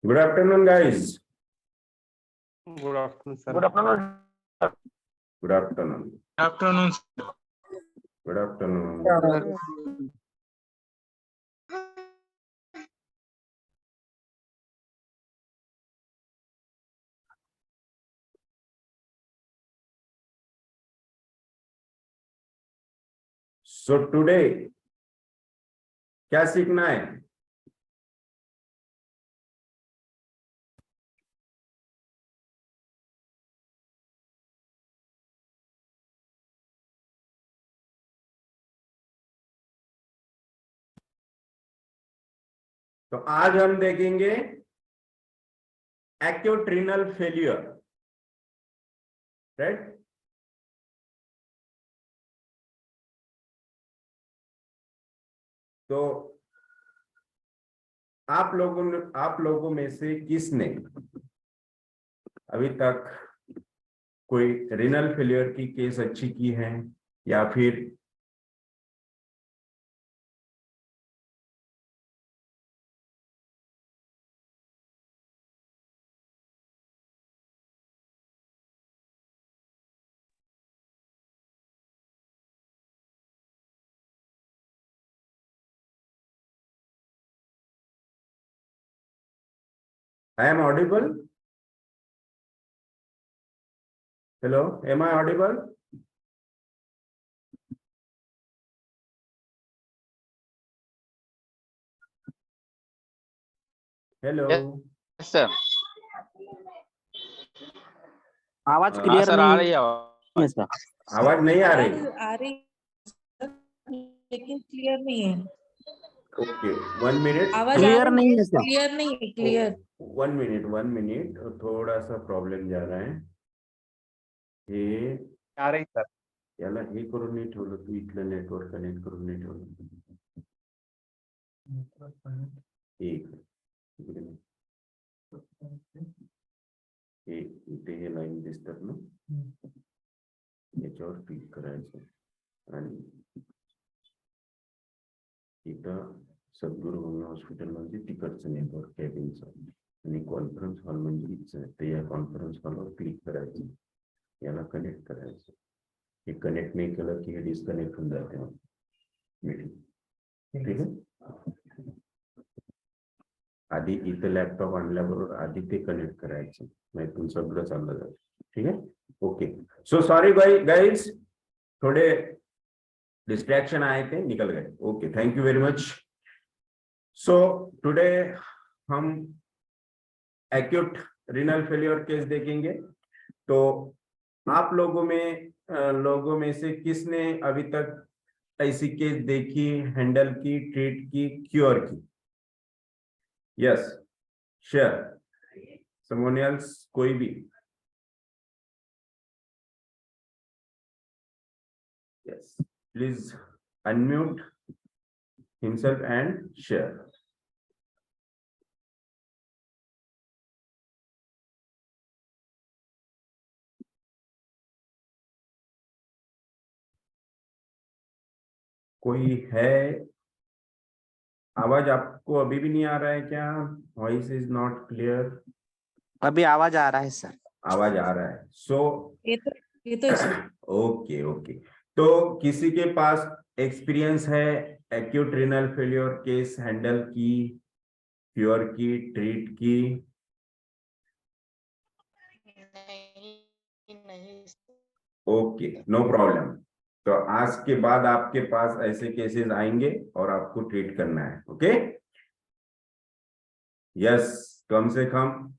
Good afternoon, guys. Good afternoon, sir. Good afternoon. Good afternoon. Afternoon. Good afternoon. So today क्या सीखना है? तो आज हम देखेंगे एक्यूट रीनल फेल्यूर, राइट? तो आप लोगों में से किसने अभी तक कोई रीनल फेल्यूर की केस अच्छी की है या फिर I am audible? Hello, am I audible? Hello. Yes, sir. आवाज हाँ, क्लियर सर आ रही नहीं है है सर। आवाज नहीं आ रही? आ रही लेकिन क्लियर नहीं है। Okay, 1 minute. आवाज क्लियर नहीं है सर। क्लियर नहीं है, क्लियर। 1 मिनिट, थोड़ा सा प्रॉब्लेम जा रहा है. हे आ रही सर. याला हे करून नाही ठेवलं, तू इथलं नेटवर्क कनेक्ट करून नाही ठेवलं. एक इथे हे लाईन दिसतात ना, याच्यावर क्लिक करायचं आणि इथं सद्गुरू हॉस्पिटल म्हणजे तिकडचं नेटवर्क कॅबिनचं आणि कॉन्फरन्स हॉल म्हणजे इथचं. तर या कॉन्फरन्स हॉलवर क्लिक करायचं, याला कनेक्ट करायचं. हे कनेक्ट नाही केलं की हे डिस्कनेक्ट होऊन जाते मीटिंग. ठीक आहे, आधी इथं लॅपटॉप आणल्याबरोबर आधी ते कनेक्ट करायचं, नाही सगळं चाललं जातं. ठीक आहे, ओके. सो सॉरी गाइस, थोड़े डिस्ट्रैक्शन आए थे, निकल गए. Okay, thank you very much. So today हम एक्यूट रीनल फेलियर केस देखेंगे. तो आप लोगों में से किसने अभी तक ऐसी केस देखी, हैंडल की, ट्रीट की, क्योर की? Yes, share. समवन एल्स, कोई भी? Yes, please unmute himself and share. कोई है? आवाज आपको अभी भी नहीं आ रहा है क्या? Voice is not clear. अभी आवाज आ रहा है सर. आवाज आ रहा है. सो ये तो ओके ओके. तो किसी के पास एक्सपीरियंस है acute renal failure case handle की, क्योर की, ट्रीट की? Okay, no problem. तो आज के बाद आपके पास ऐसे केसेस आएंगे और आपको ट्रीट करना है. Okay, yes. कम से कम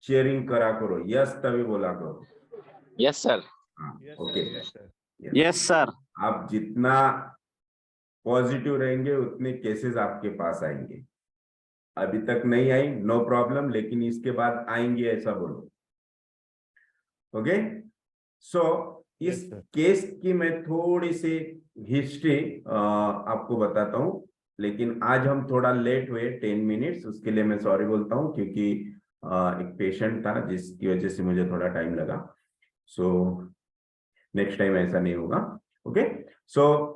शेयरिंग करा करो. यस तभी बोला करो. Yes sir. हाँ, ओके. Yes sir. आप जितना पॉजिटिव रहेंगे उतने केसेस आपके पास आएंगे. अभी तक नहीं आई, नो प्रॉब्लम, लेकिन इसके बाद आएंगे ऐसा बोलो. ओके. सो इस केस की मैं थोड़ी सी हिस्ट्री आपको बताता हूं, लेकिन आज हम थोड़ा लेट हुए 10 मिनट्स, उसके लिए मैं सॉरी बोलता हूं, क्योंकि एक पेशेंट था जिसकी वजह से मुझे थोड़ा टाइम लगा. सो नेक्स्ट टाइम ऐसा नहीं होगा. ओके. सो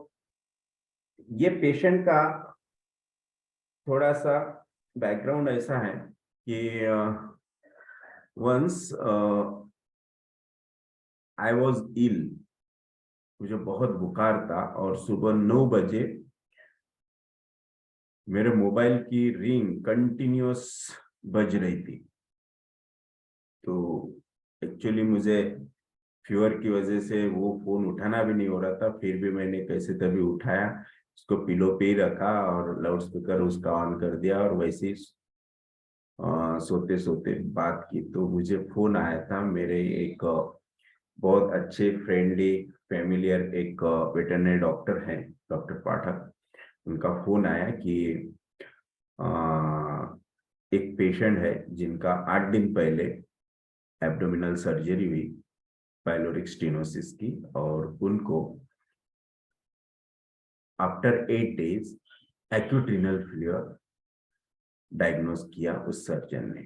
ये पेशेंट का थोड़ा सा बैकग्राउंड ऐसा है कि once I was ill, मुझे बहुत बुखार था और सुबह 9 बजे मेरे मोबाइल की रिंग कंटिन्यूअस बज रही थी। तो एक्चुअली मुझे फीवर की वजह से वो फोन उठाना भी नहीं हो रहा था, फिर भी मैंने कैसे तभी उठाया, उसको पिलो पे ही रखा और लाउड स्पीकर उसका ऑन कर दिया और वैसे ही सोते सोते बात की। तो मुझे फोन आया था, मेरे एक बहुत अच्छे फ्रेंडली फैमिलियर एक वेटरनरी डॉक्टर हैं, डॉक्टर पाठक, उनका फोन आया कि एक पेशेंट है जिनका 8 दिन पहले एब्डोमिनल सर्जरी हुई पाइलोरिक स्टेनोसिस की, और उनको after 8 days acute renal failure diagnose किया उस सर्जन ने।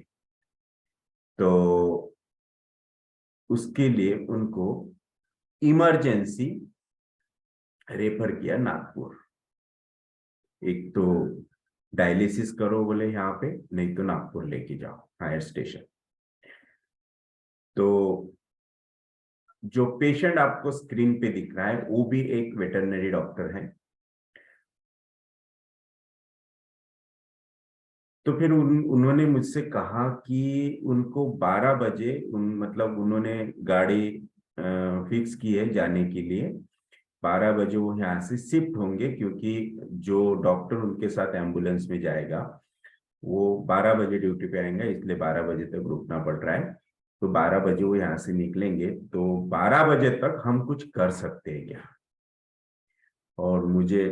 तो उसके लिए उनको इमरजेंसी रेफर किया नागपुर। एक तो डायलिसिस करो बोले यहाँ पे, नहीं तो नागपुर लेके जाओ हायर स्टेशन। तो जो पेशेंट आपको स्क्रीन पे दिख रहा है वो भी एक वेटरनरी डॉक्टर है। तो फिर उन्होंने मुझसे कहा कि उनको 12 बजे मतलब उन्होंने गाड़ी फिक्स की है जाने के लिए, 12 बजे वो यहाँ से शिफ्ट होंगे, क्योंकि जो डॉक्टर उनके साथ एम्बुलेंस में जाएगा वो 12 बजे ड्यूटी पे आएंगे, इसलिए 12 बजे तक रुकना पड़ रहा है। तो 12 बजे वो यहाँ से निकलेंगे, तो 12 बजे तक हम कुछ कर सकते हैं क्या? और मुझे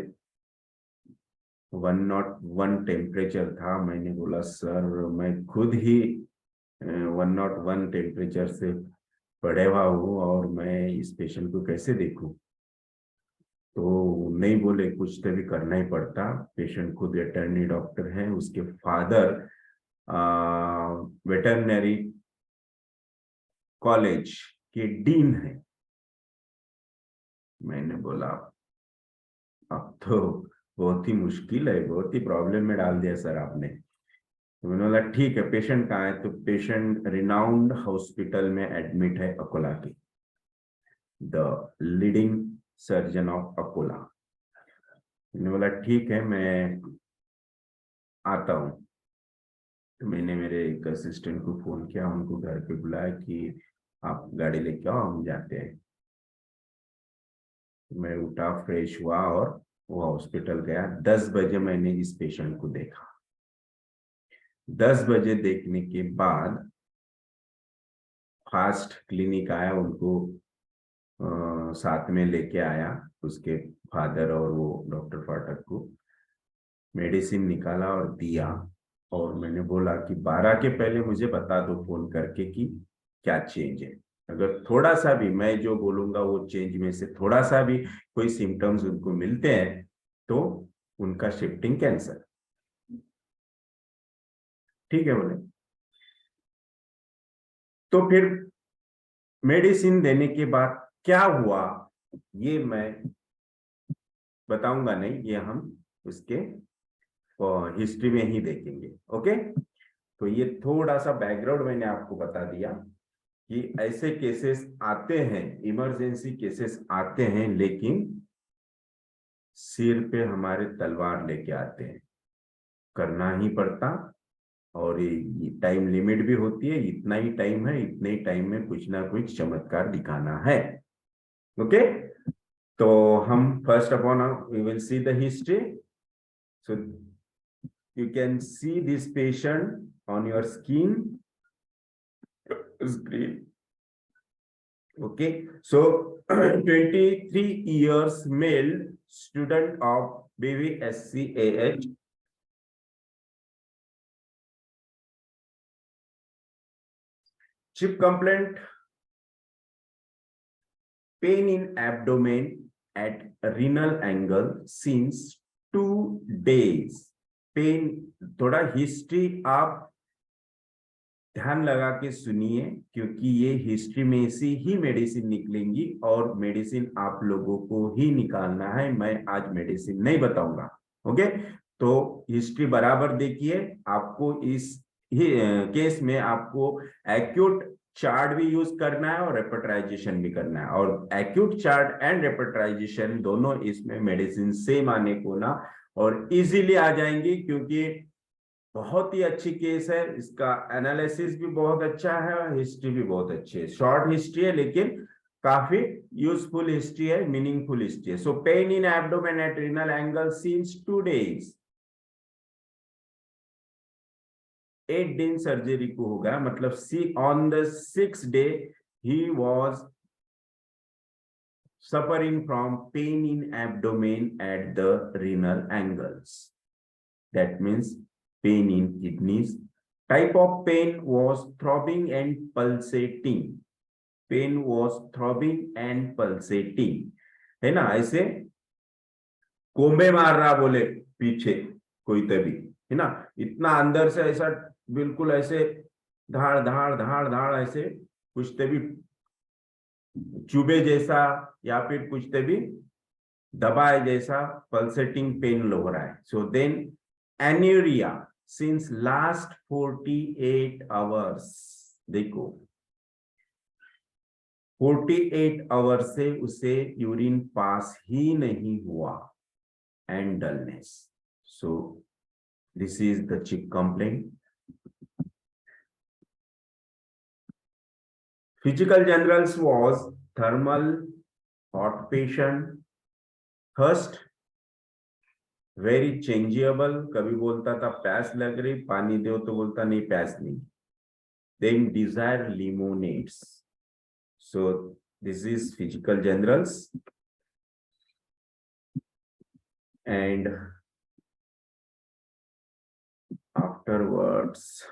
101 टेम्परेचर था। मैंने बोला सर मैं खुद ही 101 टेम्परेचर से पड़े हुआ हूँ और मैं इस पेशेंट को कैसे देखूं? तो नहीं बोले, कुछ तो भी करना ही पड़ता। पेशेंट खुद वेटरनरी डॉक्टर है, उसके फादर वेटरनरी कॉलेज के डीन है। मैंने बोला अब तो बहुत ही मुश्किल है, बहुत ही प्रॉब्लम में डाल दिया सर आपने। तो मैंने बोला ठीक है, पेशेंट कहाँ है? तो पेशेंट रिनाउंड हॉस्पिटल में एडमिट है, अकोला के, the leading surgeon of Akola. मैंने बोला ठीक है मैं आता हूँ। तो मैंने मेरे एक असिस्टेंट को फोन किया, उनको घर पे बुलाया कि आप गाड़ी लेके आओ हम जाते हैं। मैं उठा, फ्रेश हुआ और वो हॉस्पिटल गया। 10 बजे मैंने इस पेशेंट को देखा। 10 बजे देखने के बाद फास्ट क्लिनिक आया, उनको साथ में लेके आया, उसके फादर और वो डॉक्टर फाटक को मेडिसिन निकाला और दिया। और मैंने बोला कि 12 के पहले मुझे बता दो फोन करके कि क्या चेंज है। अगर थोड़ा सा भी मैं जो बोलूंगा वो चेंज में से थोड़ा सा भी कोई सिम्टम्स उनको मिलते हैं तो उनका शिफ्टिंग कैंसल। ठीक है बोले। तो फिर मेडिसिन देने के बाद क्या हुआ ये मैं बताऊंगा नहीं, ये हम उसके हिस्ट्री में ही देखेंगे। ओके, तो ये थोड़ा सा बैकग्राउंड मैंने आपको बता दिया कि ऐसे केसेस आते हैं, इमरजेंसी केसेस आते हैं, लेकिन सिर पे हमारे तलवार लेके आते हैं, करना ही पड़ता। और ये टाइम लिमिट भी होती है, इतना ही टाइम है, इतने ही टाइम में कुछ ना कुछ चमत्कार दिखाना है। ओके, तो हम first upon we will see the history. So you can see this patient on your screen. Okay, so 23 years male student of BVSCAH, chip complaint, pain in abdomen at renal angle since 2 days. Pen, थोड़ा history आप ध्यान लगा के सुनिए, क्योंकि ये history में से ही मेडिसिन निकलेंगी और मेडिसिन आप लोगों को ही निकालना है, मैं आज मेडिसिन नहीं बताऊंगा। ओके, तो हिस्ट्री बराबर देखिए, आपको इस केस में आपको एक्यूट चार्ट भी यूज करना है और रेपर्टाइजेशन भी करना है, और एक्यूट चार्ट एंड रेपर्टाइजेशन दोनों इसमें मेडिसिन सेम आने को ना और इजीली आ जाएंगी, क्योंकि बहुत ही अच्छी केस है, इसका एनालिसिस भी बहुत अच्छा है और हिस्ट्री भी बहुत अच्छी है। शॉर्ट हिस्ट्री है लेकिन काफी यूजफुल हिस्ट्री है, मीनिंगफुल हिस्ट्री है। So pain in abdomen at renal angle since 2 days, 8 दिन सर्जरी को होगा, मतलब on the 6th day he was suffering from pain in abdomen at the renal angles. That means pain in kidneys. Type of pain was throbbing and pulsating. Pain was throbbing and pulsating. है ना, ऐसे कोम्बे मार रहा बोले पीछे कोई तभी, है ना, इतना अंदर से ऐसा बिल्कुल ऐसे धाड़ धाड़ धाड़ धाड़ ऐसे कुछ तभी चुबे जैसा या फिर कुछ तभी दबाए जैसा पल्सेटिंग पेन हो रहा है। So then anuria since last 48 hours, देखो 48 hours से उसे यूरिन पास ही नहीं हुआ, and dullness. So this is the चिक complaint. Physical generals was thermal, hot patient, thirst, very changeable, कभी बोलता था प्यास लग रही, पानी दो तो बोलता नहीं प्यास नहीं। Then desire lemonades. So this is physical generals. And afterwards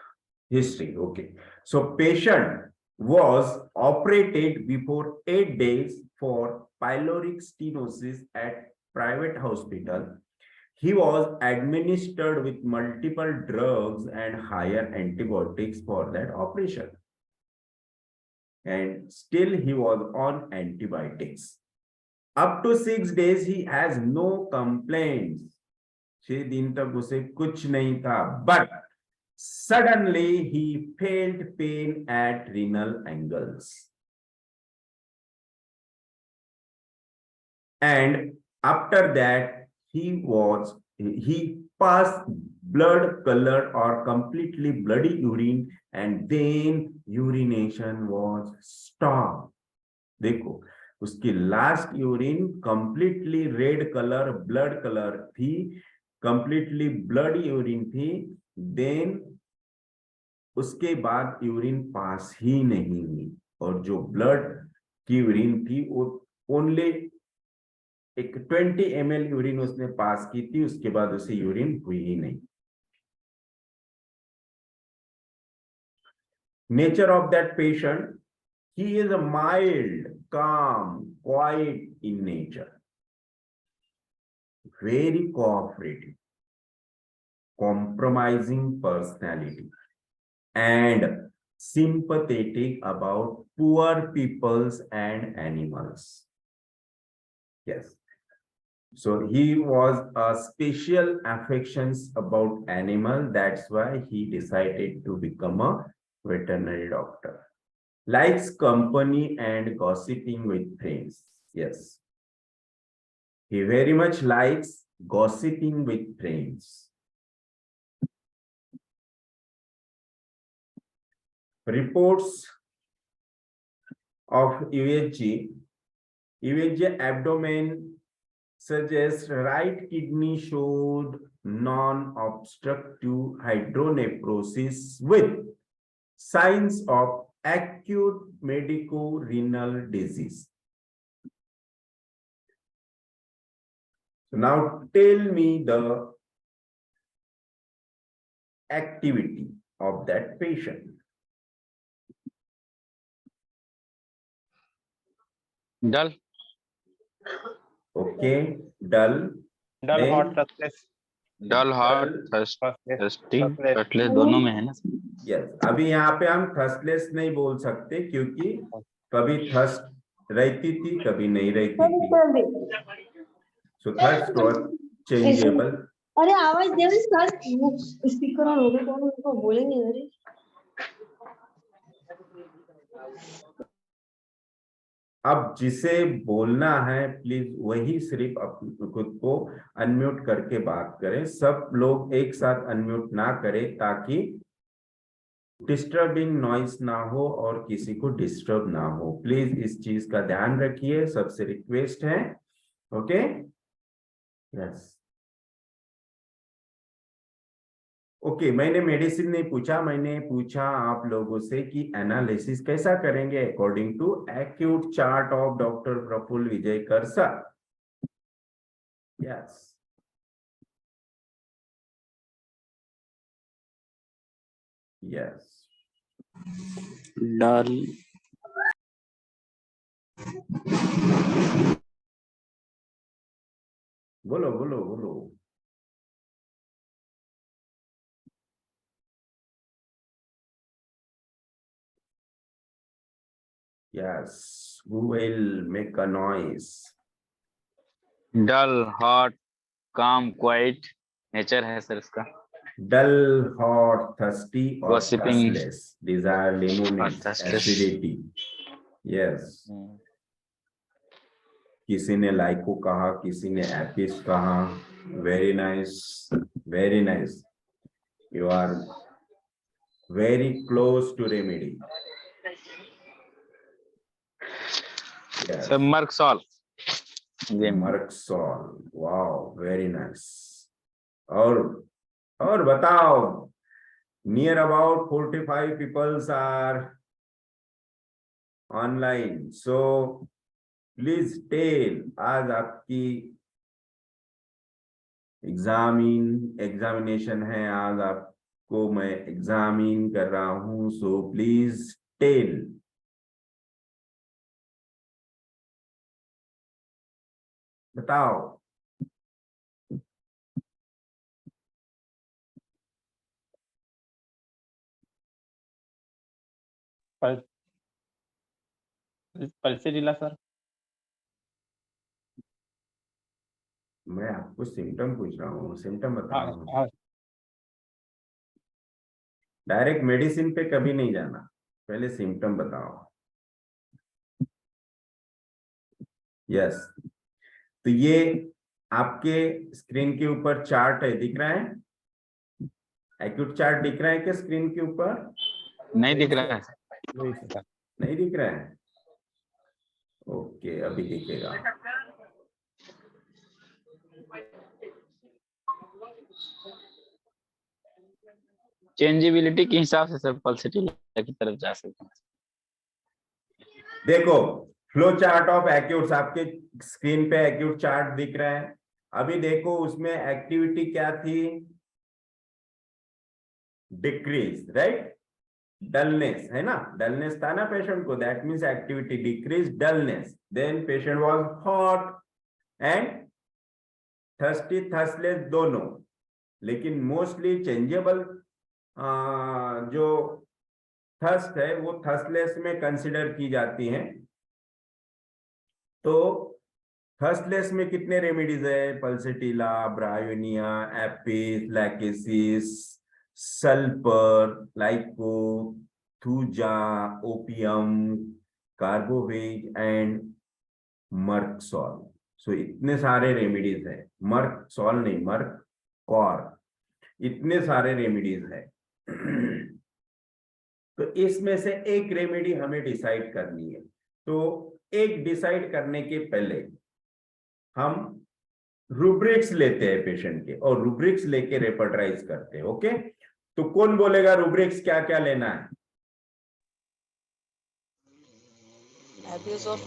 history. Okay, so patient was operated before 8 days for pyloric stenosis at private hospital. He was administered with multiple drugs and higher antibiotics for that operation, and still he was on antibiotics. Up to 6 days he has no complaints. 6 दिन तक उसे कुछ नहीं था, but suddenly he felt pain at renal angles, and after that he passed blood color or completely bloody urine, and then urination was stopped. देखो उसकी last urine completely red colour blood colour थी, completely blood urine थी, then उसके बाद urine pass ही नहीं हुई, और जो ब्लड की यूरिन थी वो ओनली एक 20 ml यूरिन उसने पास की थी, उसके बाद उसे यूरिन हुई ही नहीं। Nature of that patient, he is a mild, calm, quiet in nature, very cooperative, compromising personality, and sympathetic about poor peoples and animals. Yes. So he was a special affections about animal. That's why he decided to become a veterinary doctor. Likes company and gossiping with friends. Yes. He very much likes gossiping with friends. Reports of UHG. UHG abdomen suggests right kidney showed non-obstructive hydronephrosis with signs of acute medico-renal disease. So now tell me the activity of that patient. Dull. Okay, dull. Dull Then- hot थर्स्टलेस dull hot thirsty Cutlass दोनों में है ना। Yes. अभी यहाँ पे हम थर्स्टलेस नहीं बोल सकते, क्योंकि कभी थर्स्ट रहती थी कभी नहीं रहती थी। So thirst was changeable. अरे आवाज दे सर, स्पीकर ऑन हो गया, कौन उनको बोलेंगे? अरे अब जिसे बोलना है प्लीज वही सिर्फ अपने खुद को अनम्यूट करके बात करें, सब लोग एक साथ अनम्यूट ना करें ताकि डिस्टर्बिंग नॉइस ना हो और किसी को डिस्टर्ब ना हो। प्लीज इस चीज का ध्यान रखिए, सबसे रिक्वेस्ट है। Okay, yes. ओके, मैंने मेडिसिन नहीं पूछा, मैंने पूछा आप लोगों से कि एनालिसिस कैसा करेंगे according to acute chart of doctor Prafull Vijayakar sir. Yes, yes, dull बोलो बोलो बोलो। Yes, who will make a noise? Dull hot calm quiet nature है सर इसका। Dull, hot, thirsty or Gossiping. thirstless. These are limonene, thirstless. acidity. Yes. किसी ने लाइको कहा, किसी ने एपिस कहा। Very nice, very nice, you are very close to remedy. Sir Merc Sol. Merc Sol, wow very nice. और बताओ, near about 45 peoples are online, so please tell, आज आपकी एग्जामिनेशन है, आज आपको मैं एग्जामिन कर रहा हूं, सो प्लीज टेल। बताओ। Pulsatilla sir. मैं आपको सिम्टम पूछ रहा हूँ, सिम्टम बता हाँ रहा हूँ। हाँ डायरेक्ट मेडिसिन पे कभी नहीं जाना, पहले सिम्टम बताओ। यस, तो ये आपके स्क्रीन के ऊपर चार्ट है, दिख रहा है? एक्यूट चार्ट दिख रहा है क्या स्क्रीन के ऊपर? नहीं दिख रहा है। वही सर। नहीं दिख रहा है? ओके, अभी दिखेगा। चेंजेबिलिटी के हिसाब से सर पल्सेटिला की तरफ जा सकते हैं। देखो, फ्लो चार्ट ऑफ एक्यूट्स आपके स्क्रीन पे एक्यूट चार्ट दिख रहा है। अभी देखो उसमें एक्टिविटी क्या थी? Decrease, right? डलनेस है ना, डलनेस था ना पेशेंट को, that means activity decrease, dullness. Then patient was hot and thirsty, thirstless दोनों। लेकिन मोस्टली चेंजेबल जो थर्स्ट है वो थर्स्टलेस में कंसिडर की जाती हैं। तो थर्स्टलेस में कितने रेमेडीज है? Pulsatilla, bryonia, apis, lachesis, sulphur, lyco, thuja, opium, carbo veg and merc sol. So इतने सारे रेमेडीज है। मर्कसॉल नहीं, मर्ककॉर, इतने सारे रेमेडीज है। तो इसमें से एक रेमेडी हमें डिसाइड करनी है। तो एक डिसाइड करने के पहले हम रूब्रिक्स लेते हैं पेशेंट के, और रूब्रिक्स लेके रेपर्टाइज करते हैं। ओके, तो कौन बोलेगा रूब्रिक्स क्या क्या लेना है? abuse of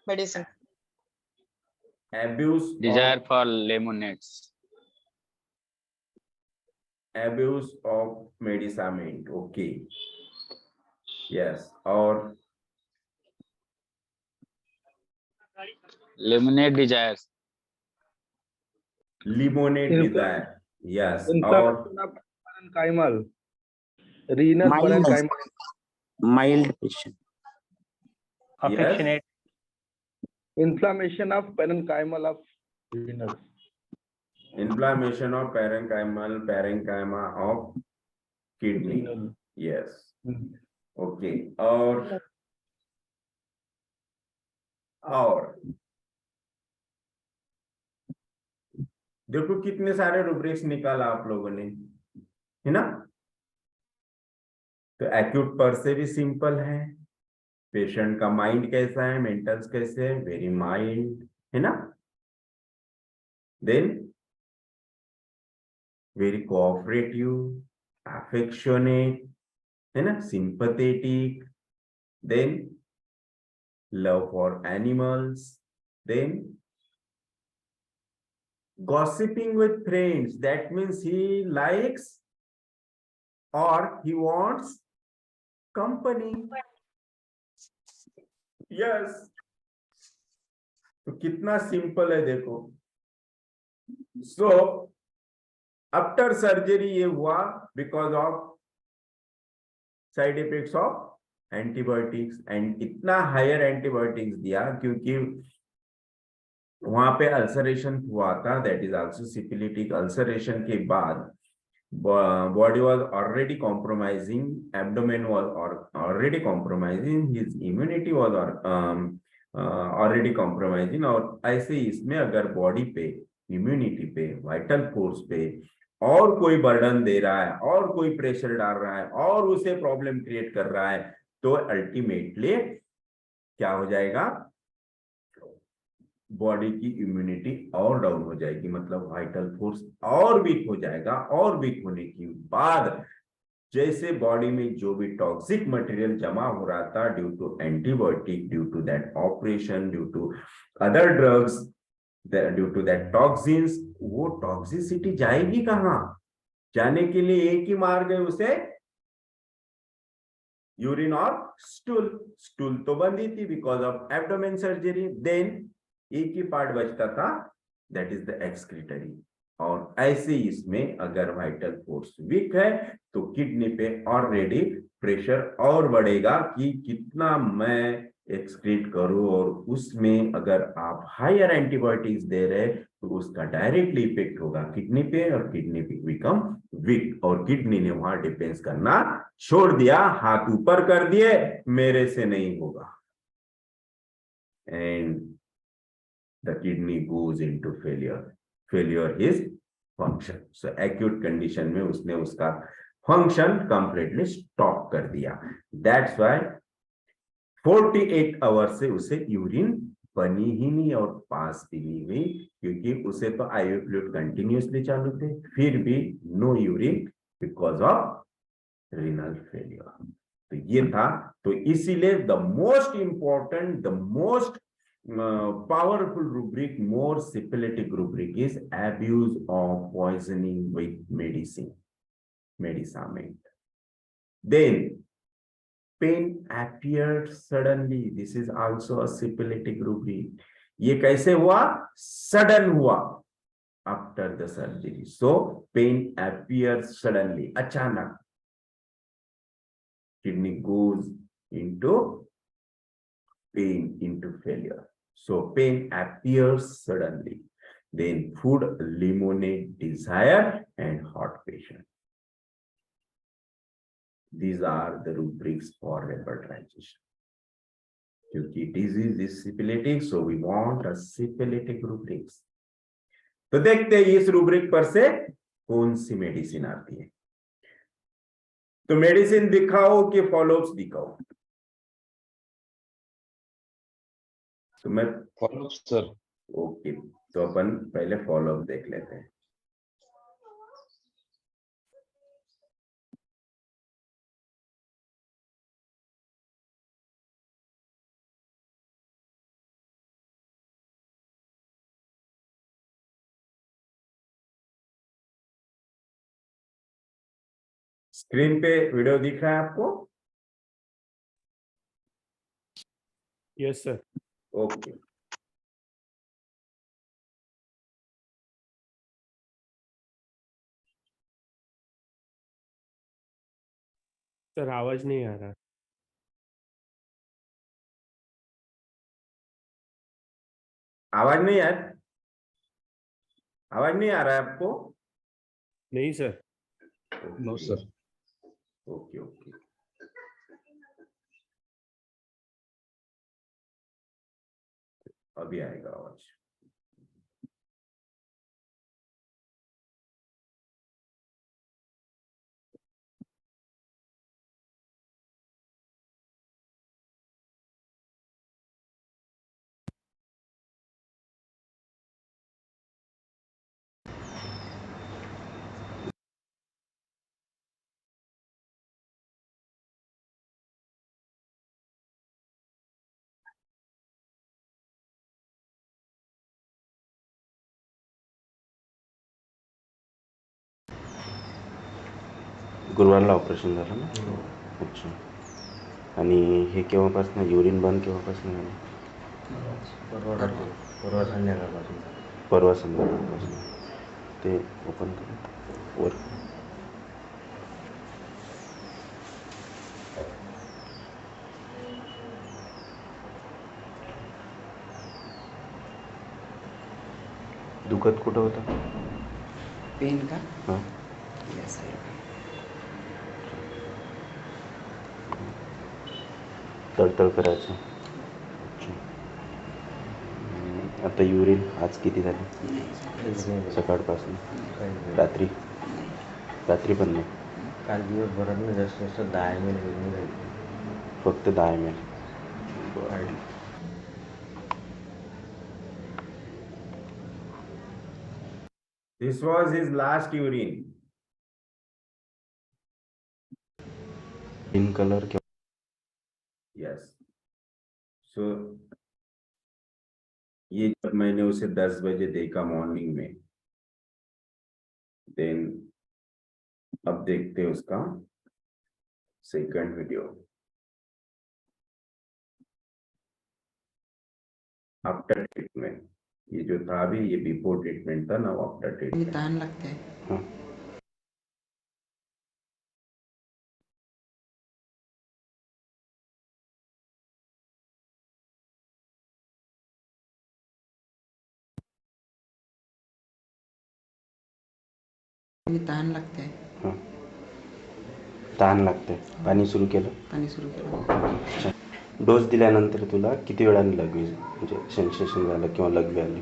medicine, abuse desire for lemonades. Abuse of medicament, okay, yes. और lemonade desires. Lemonade desire, yes. और Inflammation of parenchymal, renal Mild, parenchymal, mild patient. Affectionate. inflammation of parenchymal of renal. Inflammation of parenchyma of kidney. Yes. Okay. और देखो कितने सारे rubrics निकाला आप लोगों ने, है ना। तो एक्यूट पर से भी सिंपल है, पेशेंट का माइंड कैसा है, मेंटल्स कैसे है, वेरी माइंड, है ना। देन वेरी कोऑपरेटिव, अफेक्शनेट, है ना, sympathetic, then love for animals, then gossiping with friends, that means he likes or he wants company. Yes. तो कितना सिंपल है देखो। सो आफ्टर सर्जरी ये हुआ because of side effects of antibiotics, and इतना higher antibiotics दिया क्योंकि वहां पे अल्सरेशन हुआ था, that is also syphilitic. Ulceration के बाद body was already compromising, abdomen was already compromising, his immunity was already compromising। और ऐसे इसमें अगर बॉडी पे, इम्यूनिटी पे, वाइटल फोर्स पे और कोई बर्डन दे रहा है और कोई प्रेशर डाल रहा है और उसे प्रॉब्लम क्रिएट कर रहा है, तो अल्टीमेटली क्या हो जाएगा, बॉडी की इम्यूनिटी और डाउन हो जाएगी, मतलब वाइटल फोर्स और वीक हो जाएगा। और वीक होने के बाद जैसे बॉडी में जो भी टॉक्सिक मटेरियल जमा हो रहा था due to antibiotic, due to that operation, due to other drugs, due to that toxins, वो टॉक्सिसिटी जाएगी कहाँ, जाने के लिए एक ही मार्ग है, उसे यूरिन और स्टूल। स्टूल तो बंद ही थी because of abdomen surgery, then एक ही पार्ट बचता था, दैट इज द एक्सक्रीटरी। और ऐसे इसमें अगर वाइटल फोर्स वीक है तो किडनी पे ऑलरेडी प्रेशर और बढ़ेगा कि कितना मैं एक्सक्रीट करूं, और उसमें अगर आप हायर एंटीबायोटिक्स दे रहे तो उसका डायरेक्टली इफेक्ट होगा किडनी पे, और किडनी पे बिकम वीक, और किडनी ने वहां डिपेंड करना छोड़ दिया, हाथ ऊपर कर दिए, मेरे से नहीं होगा, and the kidney goes into failure his function। so acute condition में उसने उसका function completely stop कर दिया। that's why 48 hours से उसे यूरिन बनी ही नहीं और पास भी नहीं हुई, क्योंकि उसे तो आईवी फ्लूइड कंटिन्यूसली चालू थे, फिर भी no urine because of renal failure. तो ये था, तो इसीलिए the most important, the most powerful rubric, more syphilitic rubric is abuse of poisoning with medicament. Then pain appeared suddenly, this is also a syphilitic rubric। ये कैसे हुआ, sudden हुआ after the surgery, so pain appears suddenly, अचानक kidney goes into pain, into failure। so pain appears suddenly, then food, lemonade, desire, and hot patient। these are the rubrics for rebelization। क्योंकि disease is syphilitic, so we want a syphilitic rubrics। तो देखते हैं इस rubric पर से कौन सी medicine आती है। तो मेडिसिन दिखाओ कि फॉलोअप्स दिखाओ। तो मैं फॉलो सर। ओके, तो अपन पहले फॉलोअप देख लेते हैं। स्क्रीन पे वीडियो दिख रहा है आपको? Yes sir. ओके, सर आवाज नहीं आ रहा। आवाज नहीं है? आवाज नहीं आ रहा है आपको? नहीं sir. No sir. Okay okay. अभी आएगा आवाज. गुरुवारला ऑपरेशन झालं ना. अच्छा. आणि हे केव्हापासून युरिन बंद केव्हापासून झालं? परवा संध्याकाळपासून. ते ओपन करा वर. दुखत कुठं होतं? पेन का? हां. या साईड. तळतळ करायचं. अच्छा. आता युरिन आज किती झाली? सकाळपासून. रात्री पण नाही. काल दिवसभरात जास्त 10 ml फक्त 10 ml. This was his last urine. In colour क्या? Yes. So ये जब मैंने उसे 10 बजे देखा मॉर्निंग में, देन अब देखते हैं उसका सेकंड वीडियो आफ्टर ट्रीटमेंट. ये जो था अभी ये बिफोर ट्रीटमेंट था ना, आफ्टर ट्रीटमेंट. ताण लागते. हाँ. ताण लागते. हां. तहान लागते. पाणी सुरू केलं. पाणी सुरू केलं. डोस दिल्यानंतर तुला किती वेळाने लघवी म्हणजे सेन्सेशन झालं किंवा लघवी आली?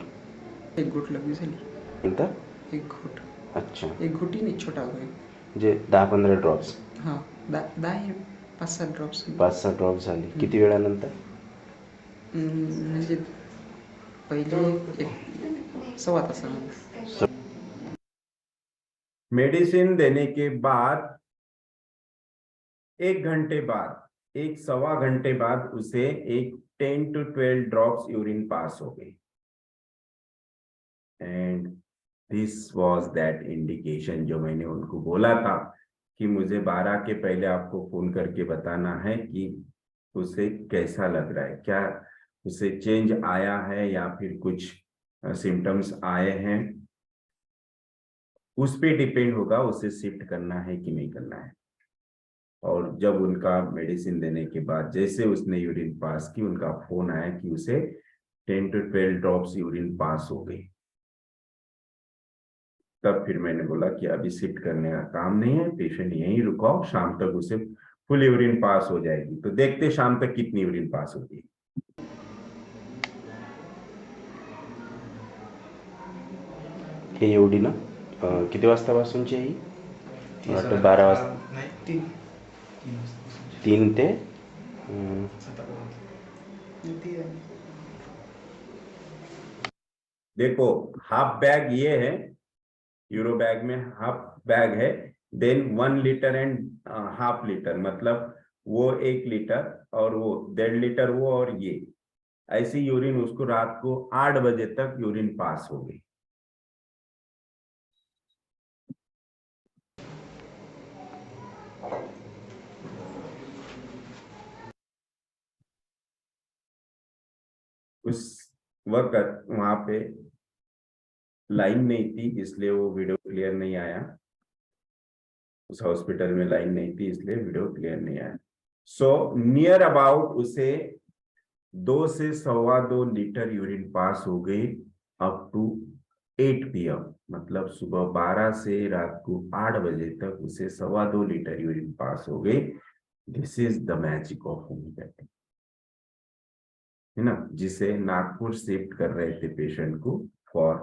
एक घोट लघवी झाली. नंतर? एक घोट. अच्छा. एक घोटी नाही, छोटा होय. म्हणजे 10-15 ड्रॉप्स. हां. 10 5-7 ड्रॉप्स. 5-6 ड्रॉप्स झाले. किती वेळानंतर? म्हणजे पहिले एक सव्वा तासानंतर. मेडिसिन देने के बाद 1 घंटे बाद, 1-1.25 घंटे बाद उसे एक 10 to 12 ड्रॉप्स यूरिन पास हो गई. And this was that indication जो मैंने उनको बोला था कि मुझे 12 के पहले आपको फोन करके बताना है कि उसे कैसा लग रहा है, क्या उसे चेंज आया है या फिर कुछ सिम्टम्स आए हैं. उस पे डिपेंड होगा उसे शिफ्ट करना है कि नहीं करना है. और जब उनका मेडिसिन देने के बाद जैसे उसने यूरिन पास की, उनका फोन आया कि उसे 10 to 12 ड्रॉप्स यूरिन पास हो गई. तब फिर मैंने बोला कि अभी शिफ्ट करने का काम नहीं है, पेशेंट यहीं रुकाओ, शाम तक उसे फुल यूरिन पास हो जाएगी. तो देखते शाम तक कितनी यूरिन पास होती है. हे एवढी ना किती वाजतापासूनची आहे ही? 12 वाजता. 3 ते देखो हाफ बैग ये है, यूरो बैग में हाफ बैग है, then 1 litre and half litre, मतलब वो 1 लीटर और वो 1.5 लीटर वो और ये ऐसी यूरिन उसको रात को 8 बजे तक यूरिन पास हो गई. उस वक्त वहां पे लाइन नहीं थी इसलिए वो वीडियो क्लियर नहीं आया. उस हॉस्पिटल में लाइन नहीं थी इसलिए वीडियो क्लियर नहीं आया. सो नियर अबाउट उसे 2 से 2.25 लीटर यूरिन पास हो गई अप टू 8 PM, मतलब सुबह 12 से रात को 8 बजे तक उसे 2.25 लीटर यूरिन पास हो गई। This is the magic of homeopathy, है ना, जिसे नागपुर शिफ्ट कर रहे थे पेशेंट को फॉर,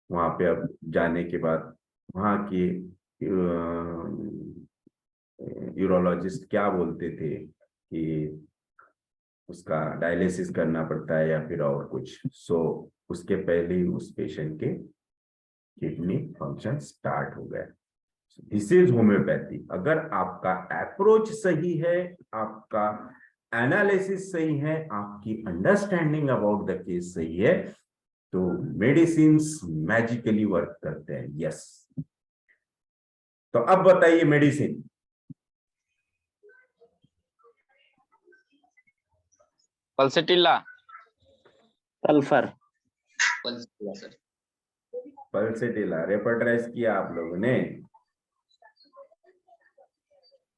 वहां पे अब जाने के बाद वहां के यूरोलॉजिस्ट क्या बोलते थे कि उसका डायलिसिस करना पड़ता है या फिर और कुछ, सो उसके पहले ही उस पेशेंट के किडनी फंक्शन स्टार्ट हो गया। This is homeopathy. अगर आपका अप्रोच सही है, आपका एनालिसिस सही है, आपकी अंडरस्टैंडिंग अबाउट द केस सही है, तो मेडिसिन्स मैजिकली वर्क करते हैं। यस, तो अब बताइए medicine. Pulsatilla. Sulphur. Pulsatilla sir. Pulsatilla repertorize किया आप लोगों ने?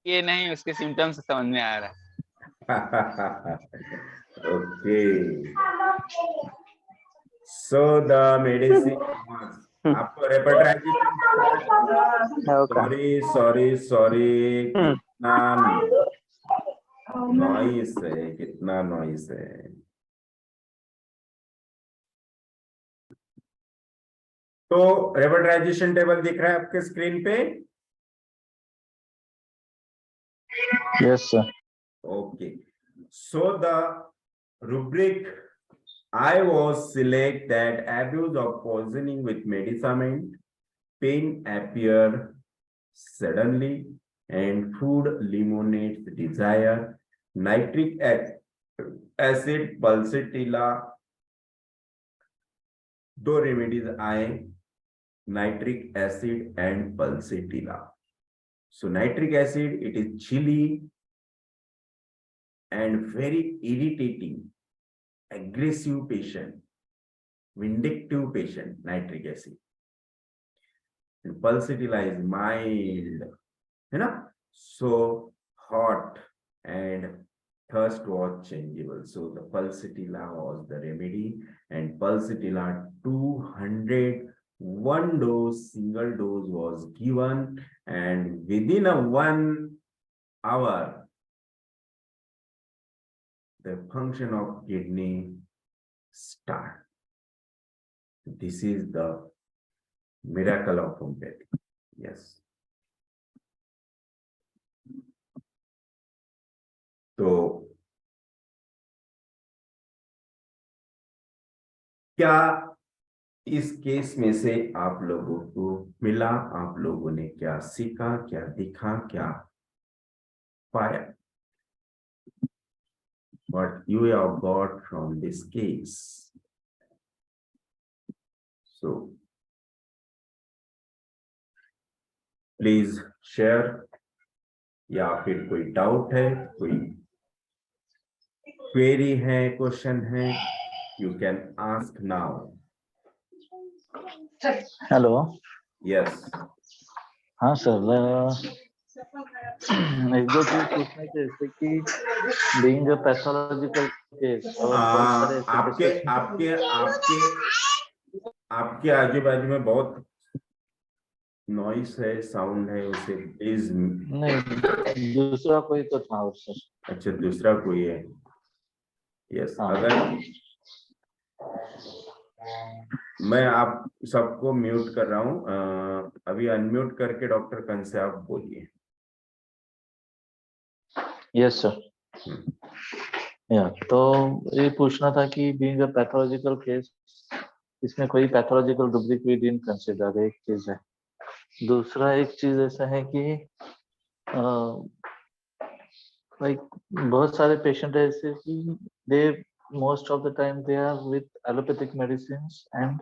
ये नहीं, उसके सिम्टम्स समझ में आ रहा है। ओके, सो द मेडिसिन, आपको रेपर्ट्राइजेशन, सॉरी कितना नॉइस है, कितना नॉइस है। तो रेपर्ट्राइजेशन टेबल दिख रहा है आपके स्क्रीन पे? Yes sir. Okay, so the rubric I was select that abuse of poisoning with medicament, pain appear suddenly, and food eliminates desire, nitric acid, pulsatilla, दो रेमेडीज आए, nitric acid and pulsatilla. So nitric acid, it is chilly and very irritating, aggressive patient, vindictive patient, nitric acid. And pulsatilla is mild, है ना? So hot and thirst was changeable. So the pulsatilla was the remedy, and pulsatilla 201 dose, single dose was given, and within a 1 hour, the function of kidney start. This is the miracle of homeopathy. Yes. तो क्या इस case में से आप लोगों को मिला? आप लोगों ने क्या सीखा, क्या दिखा, क्या पाया? What you have got from this case? So please share, या फिर कोई डाउट है, कोई क्वेरी है, क्वेश्चन है, you can ask now. Hello. Yes. हाँ सर, एक दो चीज पूछने थे, जैसे कि बीइंग अ पैथोलॉजिकल केस और बहुत सारे आपके आपके आपके आपके आजू बाजू में बहुत नॉइस है, साउंड है, उसे प्लीज। नहीं, दूसरा कोई तो था और सर। अच्छा, दूसरा कोई है? यस, अगर मैं आप सबको म्यूट कर रहा हूँ, अभी अनम्यूट करके डॉक्टर कंसे आप बोलिए। Yes sir. या तो ये पूछना था कि बीइंग अ पैथोलॉजिकल केस, इसमें कोई pathological rubric we didn't consider, एक चीज है। दूसरा एक चीज ऐसा है कि लाइक बहुत सारे पेशेंट ऐसे कि they most of the time they are with allopathic medicines and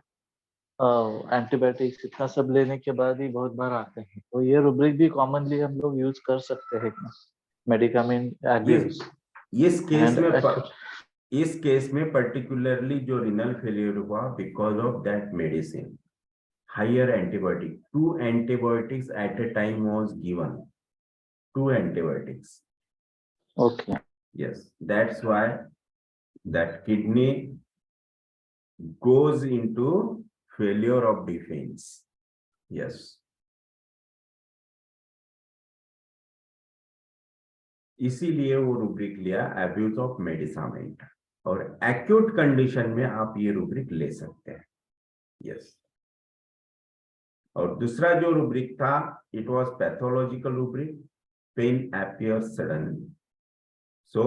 antibiotics, इतना सब लेने के बाद ही बहुत बार आते हैं। तो ये रुब्रिक भी कॉमनली हम लोग यूज कर सकते हैं मेडिकामेंट एब्यूज। इस केस में पर्टिकुलरली जो रिनल फेलियर हुआ because of that medicine, higher antibiotic, 2 antibiotics at a time was given, 2 antibiotics. Okay. Yes, that's why that kidney goes into failure of defence, yes. इसीलिए वो rubric लिया abuse of मेडिसामेंट, और acute condition में आप ये rubric ले सकते हैं, यस। और दूसरा जो रूब्रिक था, it was pathological rubric, pain appears suddenly. So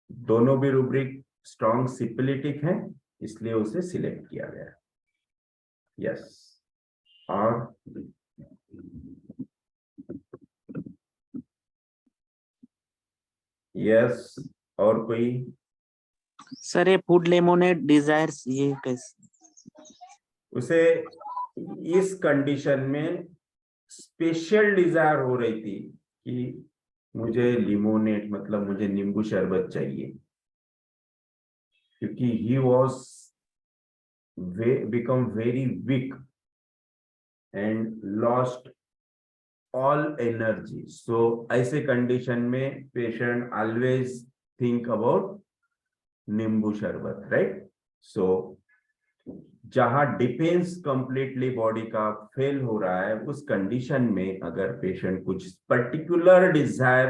दोनों भी रूब्रिक स्ट्रॉन्ग सिपिलिटिक है, इसलिए उसे सिलेक्ट किया गया, यस। और यस, और कोई? सर ये फूड लेमोनेड डिजायर्स ये कैसे? उसे इस कंडीशन में स्पेशल डिजायर हो रही थी कि मुझे लिमोनेट मतलब मुझे नींबू शरबत चाहिए, क्योंकि he was become very weak and lost all energy. So ऐसे कंडीशन में पेशेंट ऑलवेज थिंक अबाउट नींबू शरबत, राइट? सो जहां डिफेंस कंप्लीटली बॉडी का फेल हो रहा है, उस कंडीशन में अगर पेशेंट कुछ पर्टिकुलर डिजायर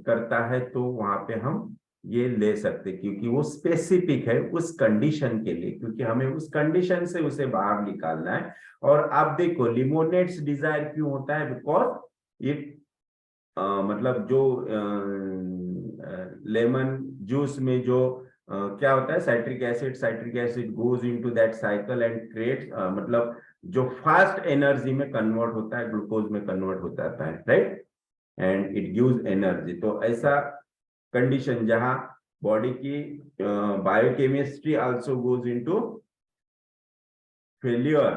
करता है तो वहां पे हम ये ले सकते, क्योंकि वो स्पेसिफिक है उस कंडीशन के लिए, क्योंकि हमें उस कंडीशन से उसे बाहर निकालना है। और आप देखो लिमोनेट्स डिजायर क्यों होता है, बिकॉज इट मतलब जो लेमन जूस में जो क्या होता है, citric acid goes into that cycle and create मतलब जो फास्ट एनर्जी में कन्वर्ट होता है, ग्लूकोज में कन्वर्ट हो जाता है, right? And it gives energy. तो ऐसा कंडीशन जहां बॉडी की biochemistry also goes into failure,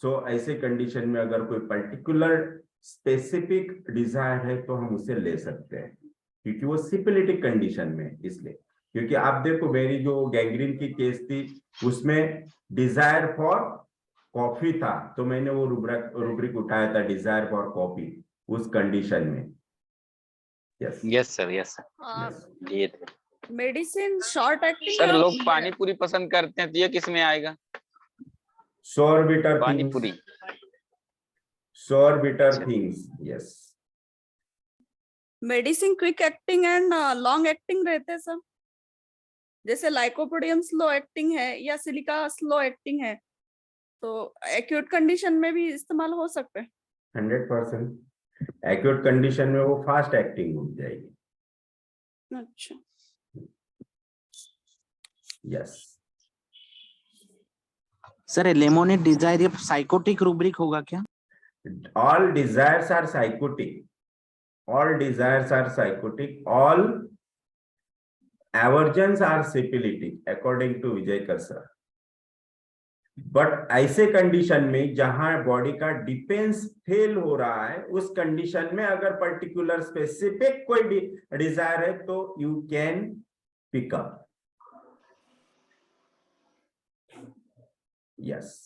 so ऐसे कंडीशन में अगर कोई पर्टिकुलर स्पेसिफिक डिजायर है तो हम उसे ले सकते हैं, क्योंकि वो सिपिलिटिक कंडीशन में, इसलिए। क्योंकि आप देखो मेरी जो गैंग्रीन की केस थी उसमें डिजायर फॉर कॉफी था, तो मैंने वो रूब्रिक उठाया था, डिजायर फॉर कॉफी, उस कंडीशन में, yes. Yes sir, yes sir, ये थे। मेडिसिन शॉर्ट एक्टिंग सर लोग पानी पूरी पसंद करते हैं, तो ये किस में आएगा? सोर बिटर पानी थिंग्स, पूरी, सोर bitter things, yes. Medicine quick acting and long acting रहते हैं सर, जैसे लाइकोपोडियम स्लो एक्टिंग है या सिलिका स्लो एक्टिंग है, तो एक्यूट कंडीशन में भी इस्तेमाल हो सकते हैं। 100% एक्यूट कंडीशन में वो फास्ट एक्टिंग हो जाएगी, अच्छा, यस। सर ये लेमोनेड डिजायर ये साइकोटिक रूब्रिक होगा क्या? All desires are psychotic. All desires are psychotic. All aversions are syphilitic, according to Vijay Karsar. But ऐसे कंडीशन में जहां बॉडी का डिफेंस फेल हो रहा है, उस कंडीशन में अगर पर्टिकुलर स्पेसिफिक कोई डिजायर है तो you can pick up, yes.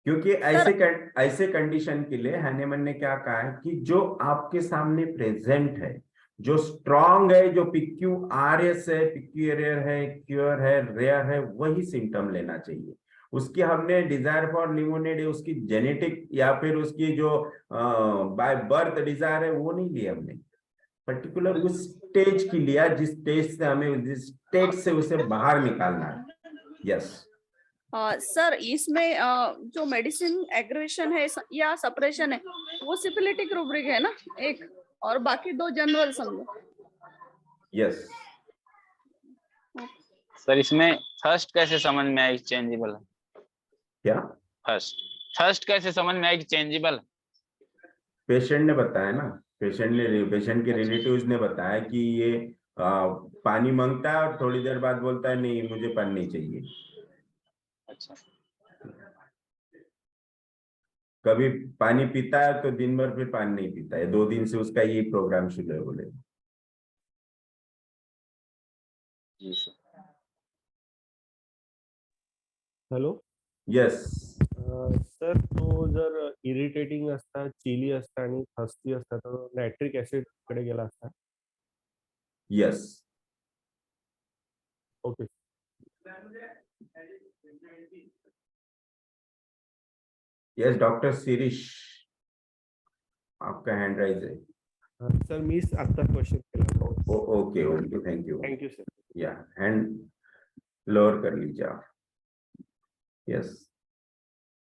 क्योंकि ऐसे कंडीशन के लिए हैनेमन ने क्या कहा है कि जो आपके सामने प्रेजेंट है, जो स्ट्रांग है, जो PQRS है, पिक्यूरियर है, क्योर है, रेयर है, वही सिम्टम लेना चाहिए। उसकी हमने डिजायर फॉर लिमोनेड, उसकी जेनेटिक या फिर उसकी जो बाय बर्थ डिजायर है वो नहीं लिया हमने, पर्टिकुलर उस स्टेज की लिया जिस स्टेज से हमें, जिस स्टेट से उसे बाहर निकालना है, यस। सर इसमें जो मेडिसिन एग्रेवेशन है या सप्रेशन है वो सिपिलिटिक रूब्रिक है ना एक, और बाकी दो जनरल समझो, यस। सर इसमें थर्स्ट कैसे समझ में आएगी चेंजेबल है? क्या थर्स्ट कैसे समझ में आएगी चेंजेबल? पेशेंट ने बताया ना, पेशेंट के रिलेटिव्स ने बताया कि ये पानी मांगता है और थोड़ी देर बाद बोलता है नहीं मुझे पानी नहीं चाहिए। अच्छा, कभी पानी पीता है तो दिन भर फिर पानी नहीं पीता है, 2 दिन से उसका ये प्रोग्राम शुरू है, बोले। जी सर। हॅलो, यस सर तो जर इरिटेटिंग असता, चिली असता आणि थस्टी असता तर नायट्रिक ऍसिड कडे गेला असता. Yes, okay yes doctor Shirish, आपका हैंड राइज है. सर मीच आता क्वेश्चन केला. Okay okay, thank you. Thank you sir. या हैंड लोअर कर लीजिए आप. Yes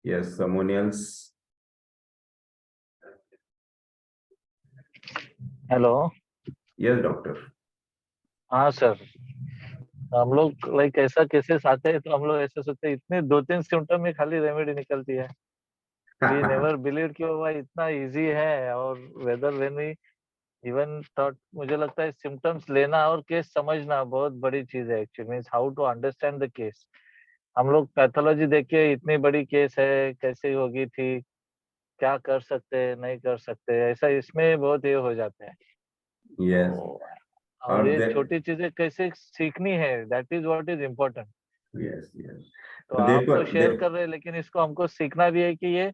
yes, someone else. Hello. Yes doctor. हाँ सर, हम लोग लाइक ऐसा केसेस आते हैं तो हम लोग ऐसे सोचते हैं इतने 2-3 सिम्टम में खाली रेमेडी निकलती है. वी नेवर बिलीव कि वो भाई इतना इजी है. और whether when we even thought, मुझे लगता है सिम्टम्स लेना और केस समझना बहुत बड़ी चीज है. Actually means how to understand the case. हम लोग पैथोलॉजी देख के इतनी बड़ी केस है, कैसे होगी थी, क्या कर सकते हैं, नहीं कर सकते, ऐसा इसमें बहुत ये हो जाते हैं. यस. और और ये छोटी चीजें कैसे सीखनी है, that is what is important. Yes yes. तो आप तो शेयर कर रहे हैं, लेकिन इसको हमको सीखना भी है कि ये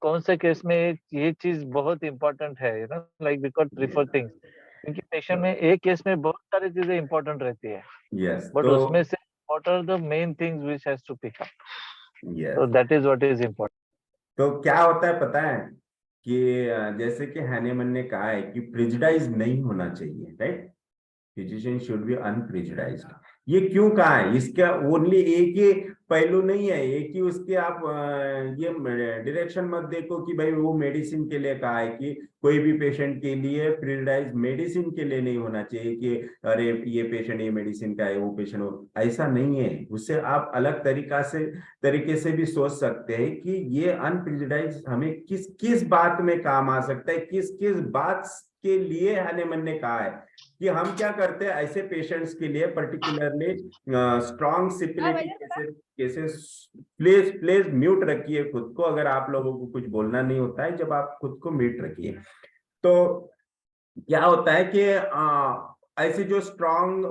कौन से केस में ये चीज बहुत इम्पोर्टेंट है. You know, like we could prefer things, क्योंकि पेशेंट में एक केस में बहुत सारी चीजें इम्पोर्टेंट रहती है. यस. बट तो उसमें से what are the main things which has to pick up. Yes, तो that is what is important. तो क्या होता है पता है कि जैसे कि हैनेमन ने कहा है कि प्रिजुडाइज नहीं होना चाहिए, right. Physician should be unprejudiced. ये क्यों कहा है? इसका ओनली एक ही पहलू नहीं है, एक ही उसके आप ये डायरेक्शन मत देखो कि भाई वो मेडिसिन के लिए कहा है कि कोई भी पेशेंट के लिए प्रिजुडाइज मेडिसिन के लिए नहीं होना चाहिए कि अरे ये पेशेंट ये मेडिसिन का है, वो पेशेंट वो. ऐसा नहीं है. उससे आप अलग तरीके से भी सोच सकते हैं कि ये अनप्रिजुडाइज हमें किस किस बात में काम आ सकता है, किस किस बात के लिए हैनेमन ने कहा है कि हम क्या करते हैं ऐसे पेशेंट्स के लिए, particularly strong susceptibility cases. Please mute रखिए खुद को, अगर आप लोगों को कुछ बोलना नहीं होता है, जब आप खुद को म्यूट रखिए. तो क्या होता है कि ऐसे जो स्ट्रॉन्ग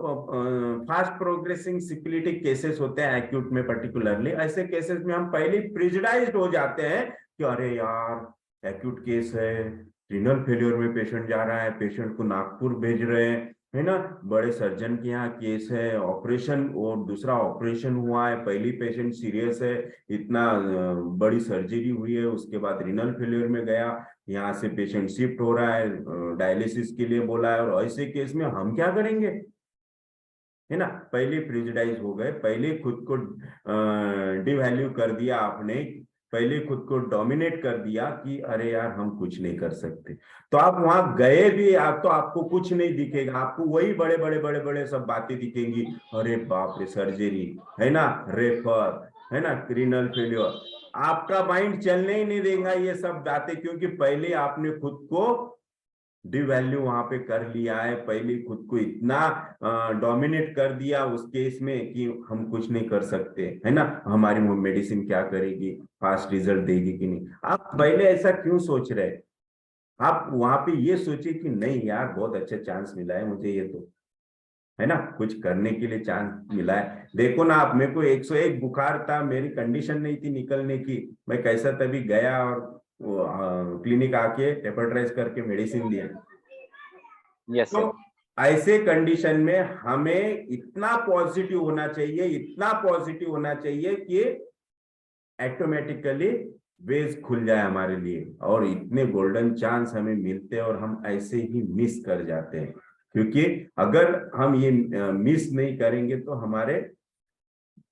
फास्ट प्रोग्रेसिंग सिपिलिटिक केसेस होते हैं एक्यूट में, पर्टिकुलरली ऐसे केसेस में हम पहले प्रिजुडाइज्ड हो जाते हैं कि अरे यार एक्यूट केस है, रीनल फेलियर में पेशेंट जा रहा है, पेशेंट को नागपुर भेज रहे हैं, है ना, बड़े सर्जन के यहाँ केस है, ऑपरेशन और दूसरा ऑपरेशन हुआ है, पहली पेशेंट सीरियस है, इतना बड़ी सर्जरी हुई है, उसके बाद रीनल फेलियर में गया, यहाँ से पेशेंट शिफ्ट हो रहा है, डायलिसिस के लिए बोला है. और ऐसे केस में हम क्या करेंगे, है ना, पहले प्रिजुडाइज हो गए, पहले खुद को डिवैल्यू कर दिया आपने, पहले खुद को डोमिनेट कर दिया कि अरे यार हम कुछ नहीं कर सकते. तो आप वहां गए भी, आप तो आपको कुछ नहीं दिखेगा, आपको वही बड़े बड़े सब बातें दिखेंगी. अरे बाप रे, सर्जरी, है ना, रेफर, है ना, रीनल फेलियर. आपका माइंड चलने ही नहीं देगा ये सब बातें, क्योंकि पहले आपने खुद को डिवैल्यू वहां पे कर लिया है, पहले खुद को इतना डोमिनेट कर दिया उस केस में कि हम कुछ नहीं कर सकते, है ना, हमारी मेडिसिन क्या करेगी, फास्ट रिजल्ट देगी कि नहीं. आप पहले ऐसा क्यों सोच रहे? आप वहां पे ये सोचिए कि नहीं यार बहुत अच्छा चांस मिला है मुझे, ये तो है ना, कुछ करने के लिए चांस मिला है. देखो ना आप, मेरे को 101 बुखार था, मेरी कंडीशन नहीं थी निकलने की, मैं कैसा तभी गया और क्लिनिक आके हेपेटाइटिस करके मेडिसिन दिया. यस तो ऐसे कंडीशन में हमें इतना पॉजिटिव होना चाहिए, इतना पॉजिटिव होना चाहिए कि ऑटोमेटिकली वेज खुल जाए हमारे लिए. और इतने गोल्डन चांस हमें मिलते हैं और हम ऐसे ही मिस कर जाते हैं, क्योंकि अगर हम ये मिस नहीं करेंगे तो हमारे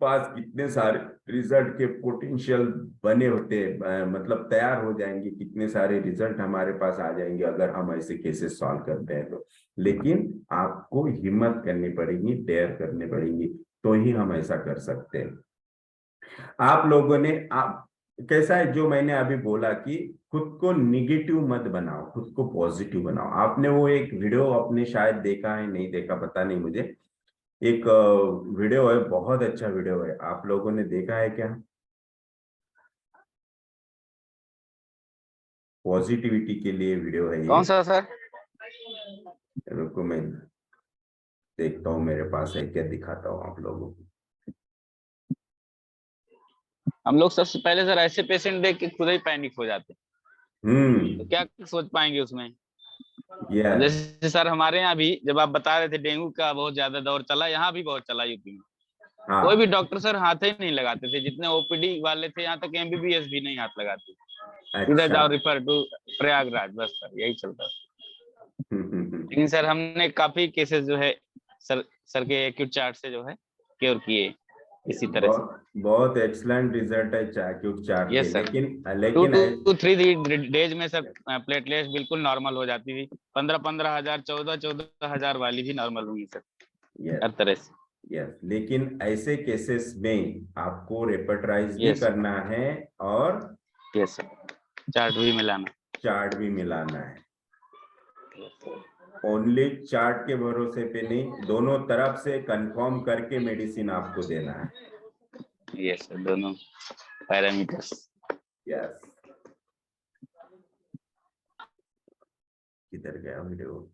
पास कितने सारे रिजल्ट के पोटेंशियल बने होते हैं, मतलब तैयार हो जाएंगे, कितने सारे रिजल्ट हमारे पास आ जाएंगे अगर हम ऐसे केसेस सॉल्व करते हैं तो. लेकिन आपको हिम्मत करनी पड़ेगी, डेयर करनी पड़ेगी, तो ही हम ऐसा कर सकते हैं. आप लोगों ने कैसा है, जो मैंने अभी बोला कि खुद को निगेटिव मत बनाओ, खुद को पॉजिटिव बनाओ. आपने वो एक वीडियो अपने शायद देखा है, नहीं देखा पता नहीं मुझे, एक वीडियो है, बहुत अच्छा वीडियो है, आप लोगों ने देखा है क्या? पॉजिटिविटी के लिए वीडियो है ये. कौन सा सर? रुको मैं देखता हूँ, मेरे पास है क्या, दिखाता हूँ आप लोगों को. हम लोग सबसे पहले सर ऐसे पेशेंट देख के खुद ही पैनिक हो जाते हैं, तो क्या सोच पाएंगे उसमें. यस जैसे सर हमारे यहाँ भी जब आप बता रहे थे डेंगू का बहुत ज्यादा दौर चला, यहाँ भी बहुत चला यूपी में. हाँ कोई भी डॉक्टर सर हाथ ही नहीं लगाते थे, जितने ओपीडी वाले थे, यहाँ तक एमबीबीएस भी नहीं हाथ लगाते। सीधा अच्छा जाओ रिफर टू प्रयागराज, बस सर यही चलता था। हम्म। लेकिन सर हमने काफी केसेस जो है सर के एक्यूट चार्ट से जो है क्योर किए इसी तरह से। बहुत एक्सलेंट रिजल्ट है क्यूब चार्ट के, यस सर, लेकिन 2 लेकिन to 3 डेज में सर प्लेटलेट्स बिल्कुल नॉर्मल हो जाती थी। 15 हजार 14 हजार वाली भी नॉर्मल हुई सर, हर यस तरह से। यस, लेकिन ऐसे केसेस में आपको रेपर्टराइज भी यस करना है और यस सर, चार्ट भी मिलाना। चार्ट भी मिलाना है। ओनली चार्ट के भरोसे पे नहीं, दोनों तरफ से कंफर्म करके मेडिसिन आपको देना है। यस सर, दोनों पैरामीटर्स। यस, किधर गया वीडियो?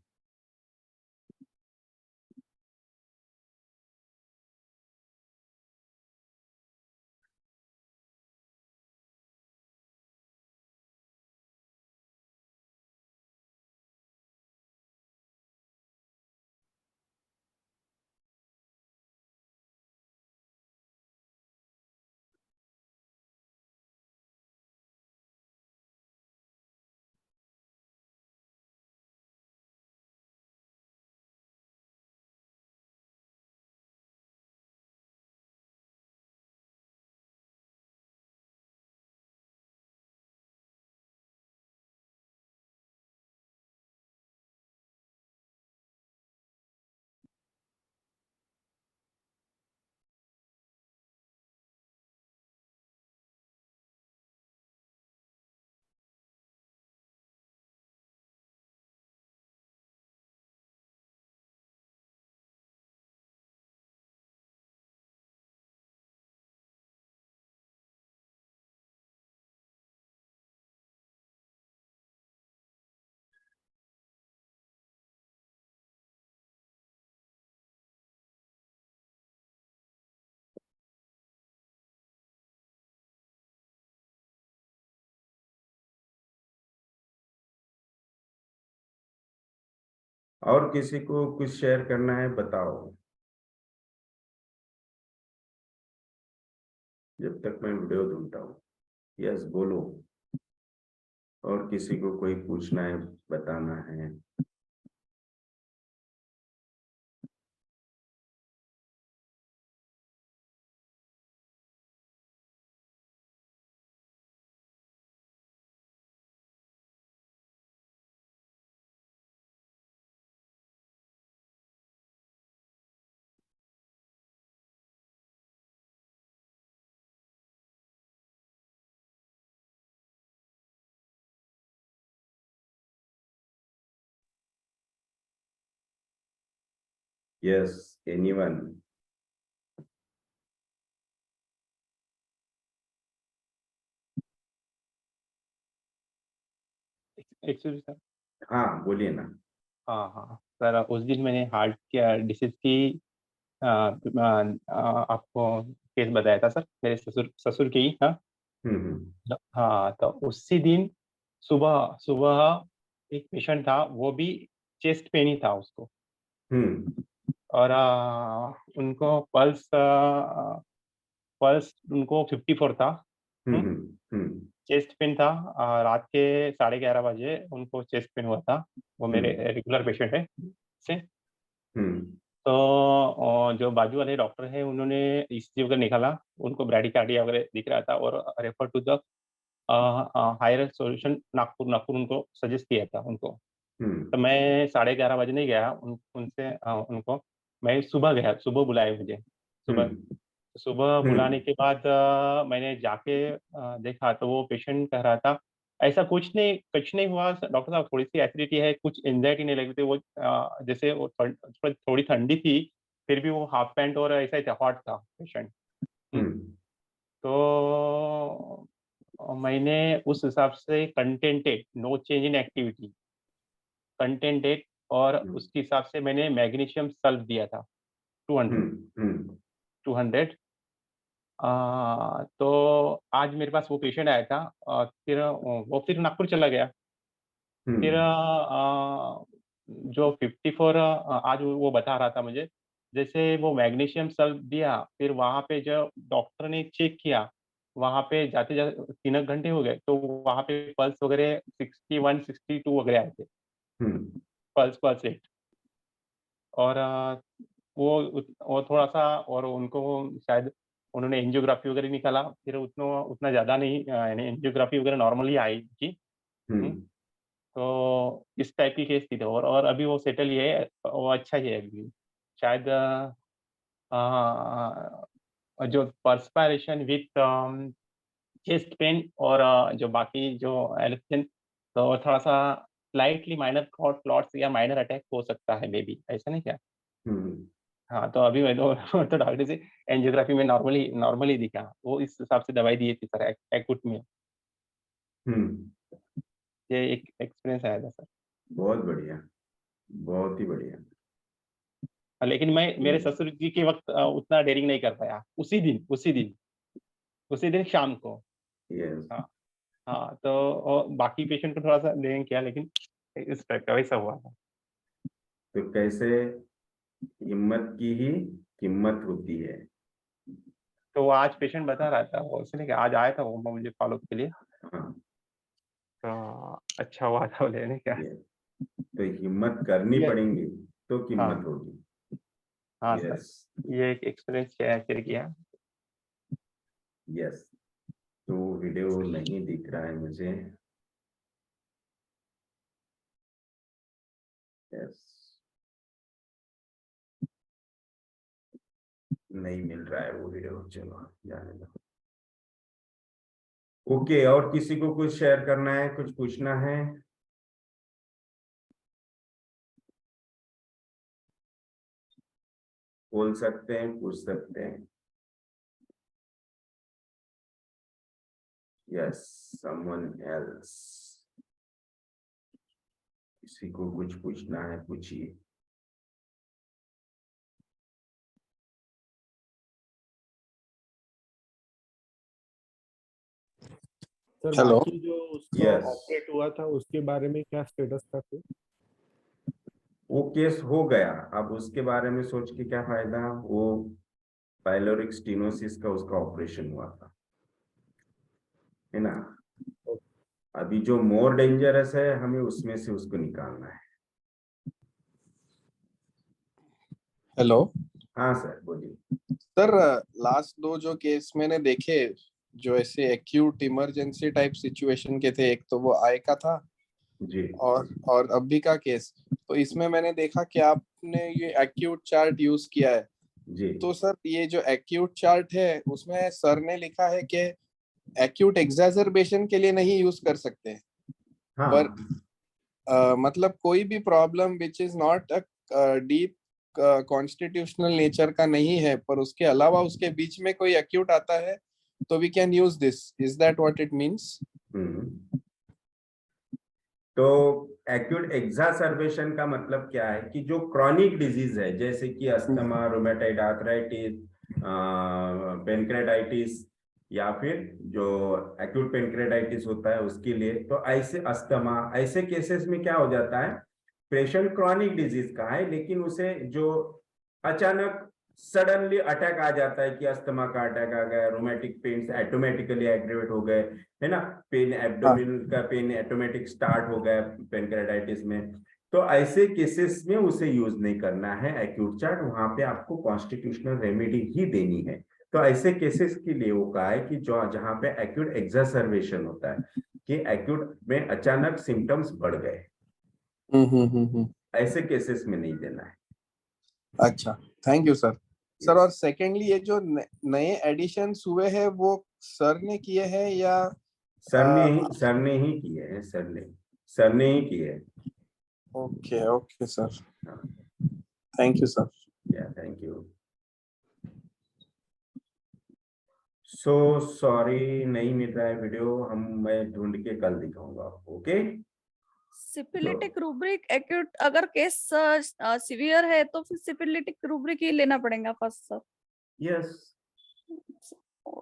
और किसी को कुछ शेयर करना है बताओ, जब तक मैं वीडियो ढूंढता हूँ। यस बोलो, और किसी को कोई पूछना है, बताना है। Yes, anyone? एक्चुअली सर, हाँ बोलिए ना। हाँ हाँ सर, उस दिन मैंने हार्ट के डिसीज की आपको केस बताया था सर, मेरे ससुर की। हाँ हम्म। हाँ, तो उसी दिन सुबह सुबह एक पेशेंट था, वो भी चेस्ट पेन ही था उसको। हम्म और उनको पल्स पल्स उनको 54 था। हम्म चेस्ट पेन था। रात के 11:30 बजे उनको चेस्ट पेन हुआ था। वो मेरे रेगुलर पेशेंट है से। हम्म तो जो बाजू वाले डॉक्टर है, उन्होंने ईसीजी वगैरह निकाला, उनको ब्रैडिकार्डिया वगैरह दिख रहा था, और refer to the higher solution Nagpur Nagpur उनको सजेस्ट किया था उनको। तो मैं 11:30 बजे नहीं गया उनसे उनको। मैं सुबह गया, सुबह बुलाए मुझे। सुबह सुबह बुलाने के बाद मैंने जाके देखा, तो वो पेशेंट कह रहा था ऐसा कुछ नहीं हुआ डॉक्टर साहब, थोड़ी सी एसिडिटी है, कुछ एंजाइटी नहीं लग रही थी। वो जैसे वो थोड़ी ठंडी थी, फिर भी वो हाफ पैंट और ऐसा ही था, हॉट था पेशेंट। तो मैंने उस हिसाब से contented, no change in activity, contented, और उसके हिसाब से मैंने मैग्नीशियम सल्फ दिया था 200। तो आज मेरे पास वो पेशेंट आया था, फिर वो फिर नागपुर चला गया। फिर जो 54 आज वो बता रहा था मुझे, जैसे वो मैग्नीशियम सल्फ दिया, फिर वहाँ पे जो डॉक्टर ने चेक किया, वहाँ पे जाते-जाते 3 घंटे हो गए, तो वहाँ पे पल्स वगैरह 61, 62 वगैरह आए थे, हम्म, पल्स रेट। और वो थोड़ा-सा, और उनको शायद उन्होंने एंजियोग्राफी वगैरह निकाला, फिर उतना ज़्यादा नहीं, यानी एंजियोग्राफी वगैरह नॉर्मली आई थी। हम्म, तो इस टाइप की केस थी, तो और अभी वो सेटल ही है, वो अच्छा ही है अभी भी। शायद जो पर्सपायरेशन विथ चेस्ट पेन और जो बाकी जो एलर्जन, तो थोड़ा-सा स्लाइटली माइनर क्लॉट्स या माइनर अटैक हो सकता है, मेबी, ऐसा नहीं क्या? हम्म, हाँ, तो अभी मैं तो तो डॉक्टर से एंजियोग्राफी में नॉर्मली दिखा। वो इस हिसाब से दवाई दिए थे सर, एक्यूट में। हम्म, ये एक एक्सपीरियंस आया था सर। बहुत बढ़िया, बहुत ही बढ़िया। लेकिन मैं मेरे ससुर जी के वक़्त उतना डेयरिंग नहीं कर पाया। उसी दिन शाम को। यस, हाँ, हाँ, तो बाकी पेशेंट को थोड़ा-सा डेयरिंग किया, लेकिन इस टाइप का वैसा हुआ था। तो कैसे हिम्मत की ही कीमत होती है। तो वो आज पेशेंट बता रहा था, वो इसलिए कि आज आया था वो मुझे फ़ॉलो-अप के लिए। हाँ, तो अच्छा हुआ था लेने का। ये तो हिम्मत करनी ये पड़ेगी तो हाँ, कीमत होगी। हाँ सर, यस, ये एक एक्सपीरियंस शेयर किया। यस। तो वीडियो नहीं दिख रहा है मुझे। यस, नहीं मिल रहा है वो वीडियो, चलो जाने दो। ओके, और किसी को कुछ शेयर करना है, कुछ पूछना है? बोल सकते हैं, पूछ सकते हैं। Yes, someone else. किसी को कुछ पूछना है, पूछिए। Sir hello. बाकी जो उसका यस, ऑपरेट हुआ था उसके बारे में क्या स्टेटस था फिर? वो केस हो गया, अब उसके बारे में सोच के क्या फायदा। वो पाइलोरिक स्टेनोसिस का उसका ऑपरेशन हुआ था, है ना। अभी जो मोर डेंजरस है, हमें उसमें से उसको निकालना है। हेलो हाँ सर, बोलिए। सर, लास्ट दो जो केस मैंने देखे जो ऐसे एक्यूट इमरजेंसी टाइप सिचुएशन के थे, एक तो वो आय का था जी, और अभी का केस, तो इसमें मैंने देखा कि आपने ये एक्यूट चार्ट यूज किया है। जी। तो सर ये जो एक्यूट चार्ट है उसमें सर ने लिखा है कि एक्यूट एग्जैजर्बेशन के लिए नहीं यूज कर सकते, हाँ, पर मतलब कोई भी problem which is not a deep constitutional nature का नहीं है, पर उसके अलावा उसके बीच में कोई एक्यूट आता है तो we can use this. Is that what it means? तो एक्यूट एग्जासर्बेशन का मतलब क्या है कि जो क्रॉनिक डिजीज है, जैसे कि अस्थमा, रोमेटाइड आर्थराइटिस, पेनक्रेटाइटिस, या फिर जो एक्यूट पेनक्रेटाइटिस होता है उसके लिए, तो ऐसे अस्थमा, ऐसे केसेस में क्या हो जाता है, पेशेंट क्रॉनिक डिजीज का है, लेकिन उसे जो अचानक सडनली अटैक आ जाता है कि अस्थमा का अटैक आ गया, रोमेटिक पेन ऑटोमेटिकली एग्रीवेट हो गए, है ना, पेन एब्डोमिनल का पेन ऑटोमेटिक स्टार्ट हो गया पेनक्रेटाइटिस में। तो ऐसे केसेस में उसे यूज नहीं करना है एक्यूट चार्ट, वहां पे आपको कॉन्स्टिट्यूशनल रेमेडी ही देनी है। तो ऐसे केसेस के लिए वो कहा है कि जो जहां पे एक्यूट एग्जासर्बेशन होता है, कि एक्यूट में अचानक सिम्टम्स बढ़ गए, ऐसे केसेस में नहीं देना है। अच्छा, थैंक यू सर। सर और सेकेंडली ये जो नए एडिशंस हुए हैं वो सर ने किए हैं या सर ने ही किए हैं, सर ने ही किए हैं। ओके ओके सर, हाँ, थैंक यू सर। या थैंक यू। सो सॉरी, नहीं मिल रहा है वीडियो, मैं ढूंढ के कल दिखाऊंगा आपको। ओके, सिपिलिटिक रूब्रिक एक्यूट, अगर केस सीवियर है तो फिर सिपिलिटिक रूब्रिक ही लेना पड़ेगा फर्स्ट सर। यस,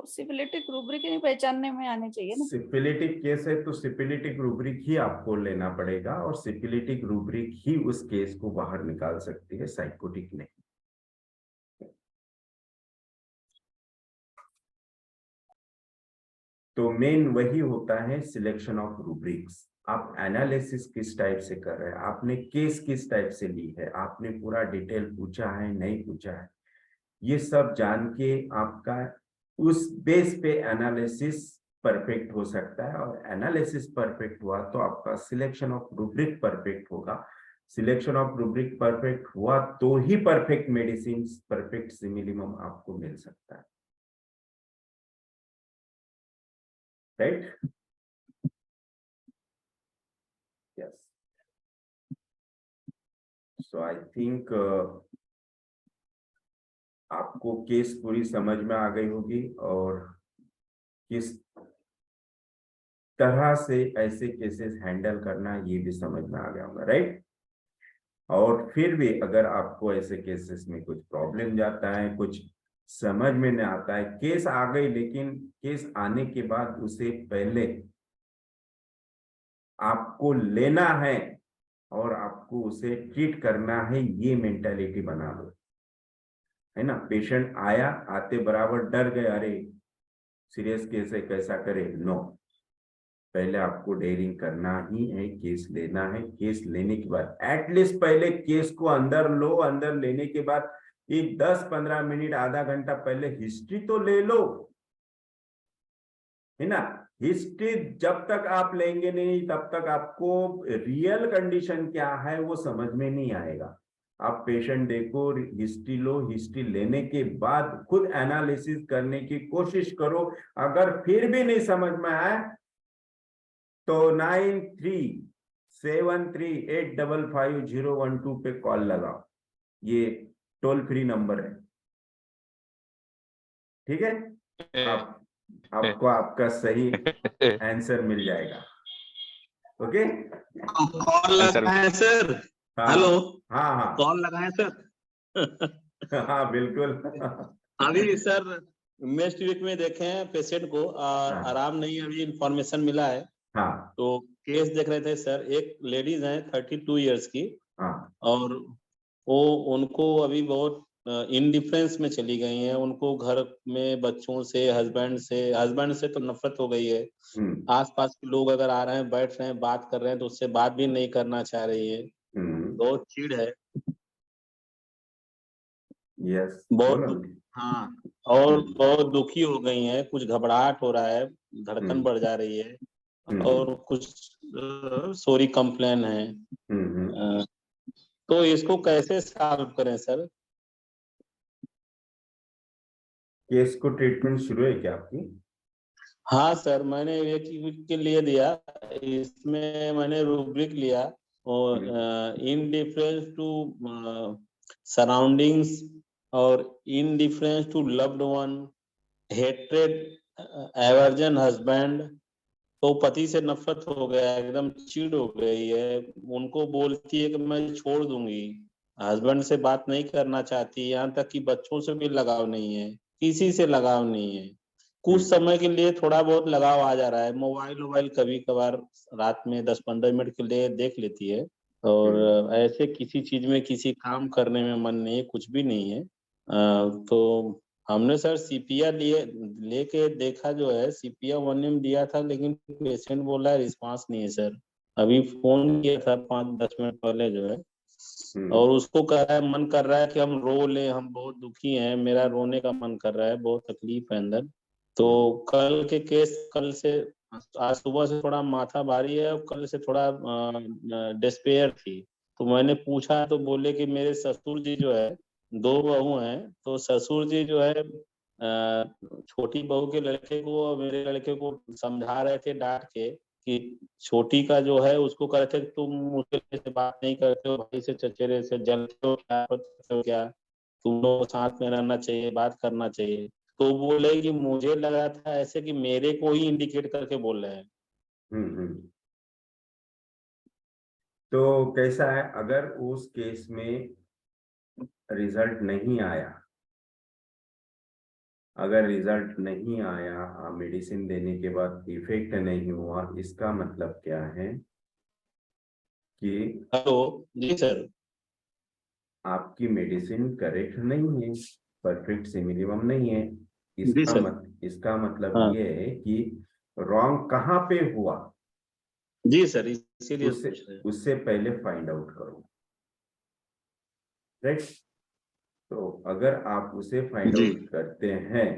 सिपिलिटिक रूब्रिक ही पहचानने में आने चाहिए ना। सिपिलिटिक केस है तो सिपिलिटिक रूब्रिक ही आपको लेना पड़ेगा, और सिपिलिटिक रूब्रिक ही उस केस को बाहर निकाल सकती है, साइकोटिक नहीं। तो मेन वही होता है सिलेक्शन ऑफ रूब्रिक्स। आप एनालिसिस किस टाइप से कर रहे हैं, आपने केस किस टाइप से ली है, आपने पूरा डिटेल पूछा है नहीं पूछा है, ये सब जान के आपका उस बेस पे एनालिसिस परफेक्ट हो सकता है। और एनालिसिस परफेक्ट हुआ तो आपका सिलेक्शन ऑफ रूब्रिक परफेक्ट होगा। सिलेक्शन ऑफ रूब्रिक परफेक्ट हुआ तो ही परफेक्ट मेडिसिन, परफेक्ट सिमिलिमम आपको मिल सकता है, right? Yes, so I think आपको केस पूरी समझ में आ गई होगी और किस तरह से ऐसे केसेस हैंडल करना ये भी समझ में आ गया होगा, राइट? और फिर भी अगर आपको ऐसे केसेस में कुछ प्रॉब्लम जाता है, कुछ समझ में नहीं आता है, केस आ गई लेकिन केस आने के बाद उसे पहले आपको लेना है और आपको उसे ट्रीट करना है, ये मेंटालिटी बना लो, है ना? पेशेंट आया, आते बराबर डर गए, अरे सीरियस केस है कैसा करे, नो, पहले आपको डेयरिंग करना ही है, केस लेना है। केस लेने के बाद एटलीस्ट पहले केस को अंदर लो, अंदर लेने के बाद एक 10-15 मिनट आधा घंटा पहले हिस्ट्री तो ले लो, है ना? हिस्ट्री जब तक आप लेंगे नहीं तब तक आपको रियल कंडीशन क्या है वो समझ में नहीं आएगा। आप पेशेंट देखो, हिस्ट्री लो, हिस्ट्री लेने के बाद खुद एनालिसिस करने की कोशिश करो। अगर फिर भी नहीं समझ में आए तो 9373855012 पे कॉल लगाओ, ये टोल फ्री नंबर है, ठीक है? आपको आपका सही आंसर मिल जाएगा, ओके? कॉल लगाए सर, हेलो, हाँ हाँ कॉल लगाए सर। हाँ बिल्कुल। अभी सर नेक्स्ट वीक में देखे हैं पेशेंट को, आराम नहीं, अभी इंफॉर्मेशन मिला है। हाँ, तो केस देख रहे थे सर, एक लेडीज है 32 इयर्स की, हाँ, और वो उनको अभी बहुत इनडिफरेंस में चली गई हैं। उनको घर में बच्चों से, हस्बैंड से तो नफरत हो गई है। आसपास के लोग अगर आ रहे हैं, बैठ रहे हैं, बात कर रहे हैं तो उससे बात भी नहीं करना चाह रही है। बहुत चिढ़ है, यस, बहुत, हाँ, और बहुत दुखी हो गई हैं। कुछ घबराहट हो रहा है, धड़कन बढ़ जा रही है, और कुछ सॉरी कंप्लेन है। तो इसको कैसे सॉल्व करें सर? केस को ट्रीटमेंट शुरू है क्या आपकी? हाँ सर, मैंने एक वीक के लिए दिया, इसमें मैंने रूब्रिक लिया, और इनडिफरेंस टू सराउंडिंग्स और indifference to loved one, hatred, aversion husband. तो पति से नफरत हो गया, एकदम चिढ़ हो गई है, उनको बोलती है कि मैं छोड़ दूंगी, हस्बैंड से बात नहीं करना चाहती, यहाँ तक कि बच्चों से भी लगाव नहीं है, किसी से लगाव नहीं है। कुछ समय के लिए थोड़ा बहुत लगाव आ जा रहा है, मोबाइल कभी कभार रात में 10-15 मिनट के लिए देख लेती है, और ऐसे किसी चीज में, किसी काम करने में मन नहीं है, कुछ भी नहीं है। तो हमने सर सीपिया लेके देखा, जो है सीपिया 1M दिया था, लेकिन पेशेंट बोला रिस्पांस नहीं है सर। अभी फोन किया था 5-10 मिनट पहले जो है, और उसको कह रहा है, मन कर रहा है कि हम रो ले, हम बहुत दुखी हैं, मेरा रोने का मन कर रहा है, बहुत तकलीफ है अंदर। तो कल के केस, कल से, आज सुबह से थोड़ा माथा भारी है, और कल से थोड़ा डिस्पेयर थी। तो मैंने पूछा तो बोले कि मेरे ससुर जी जो है, 2 बहू हैं, तो ससुर जी जो है छोटी बहू के लड़के को और मेरे लड़के को समझा रहे थे डांट के, कि छोटी का जो है उसको कह रहे थे तुम मुझसे से बात नहीं करते हो, भाई से चचेरे से जलते हो क्या, तुम लोग साथ में रहना चाहिए, बात करना चाहिए। तो बोले कि मुझे लगा था ऐसे कि मेरे को ही इंडिकेट करके बोल रहे हैं। तो कैसा है, अगर उस केस में रिजल्ट नहीं आया, अगर रिजल्ट नहीं आया, मेडिसिन देने के बाद इफेक्ट नहीं हुआ, इसका मतलब क्या है कि हेलो जी सर, आपकी मेडिसिन करेक्ट नहीं है, परफेक्ट सिमिलिमम नहीं है। इसका मतलब ये है कि रॉन्ग कहाँ पे हुआ जी सर, इसीलिए उससे पूछ रहे हैं। उससे पहले फाइंड आउट करो, राइट। तो अगर आप उसे फाइंड जी। आउट करते हैं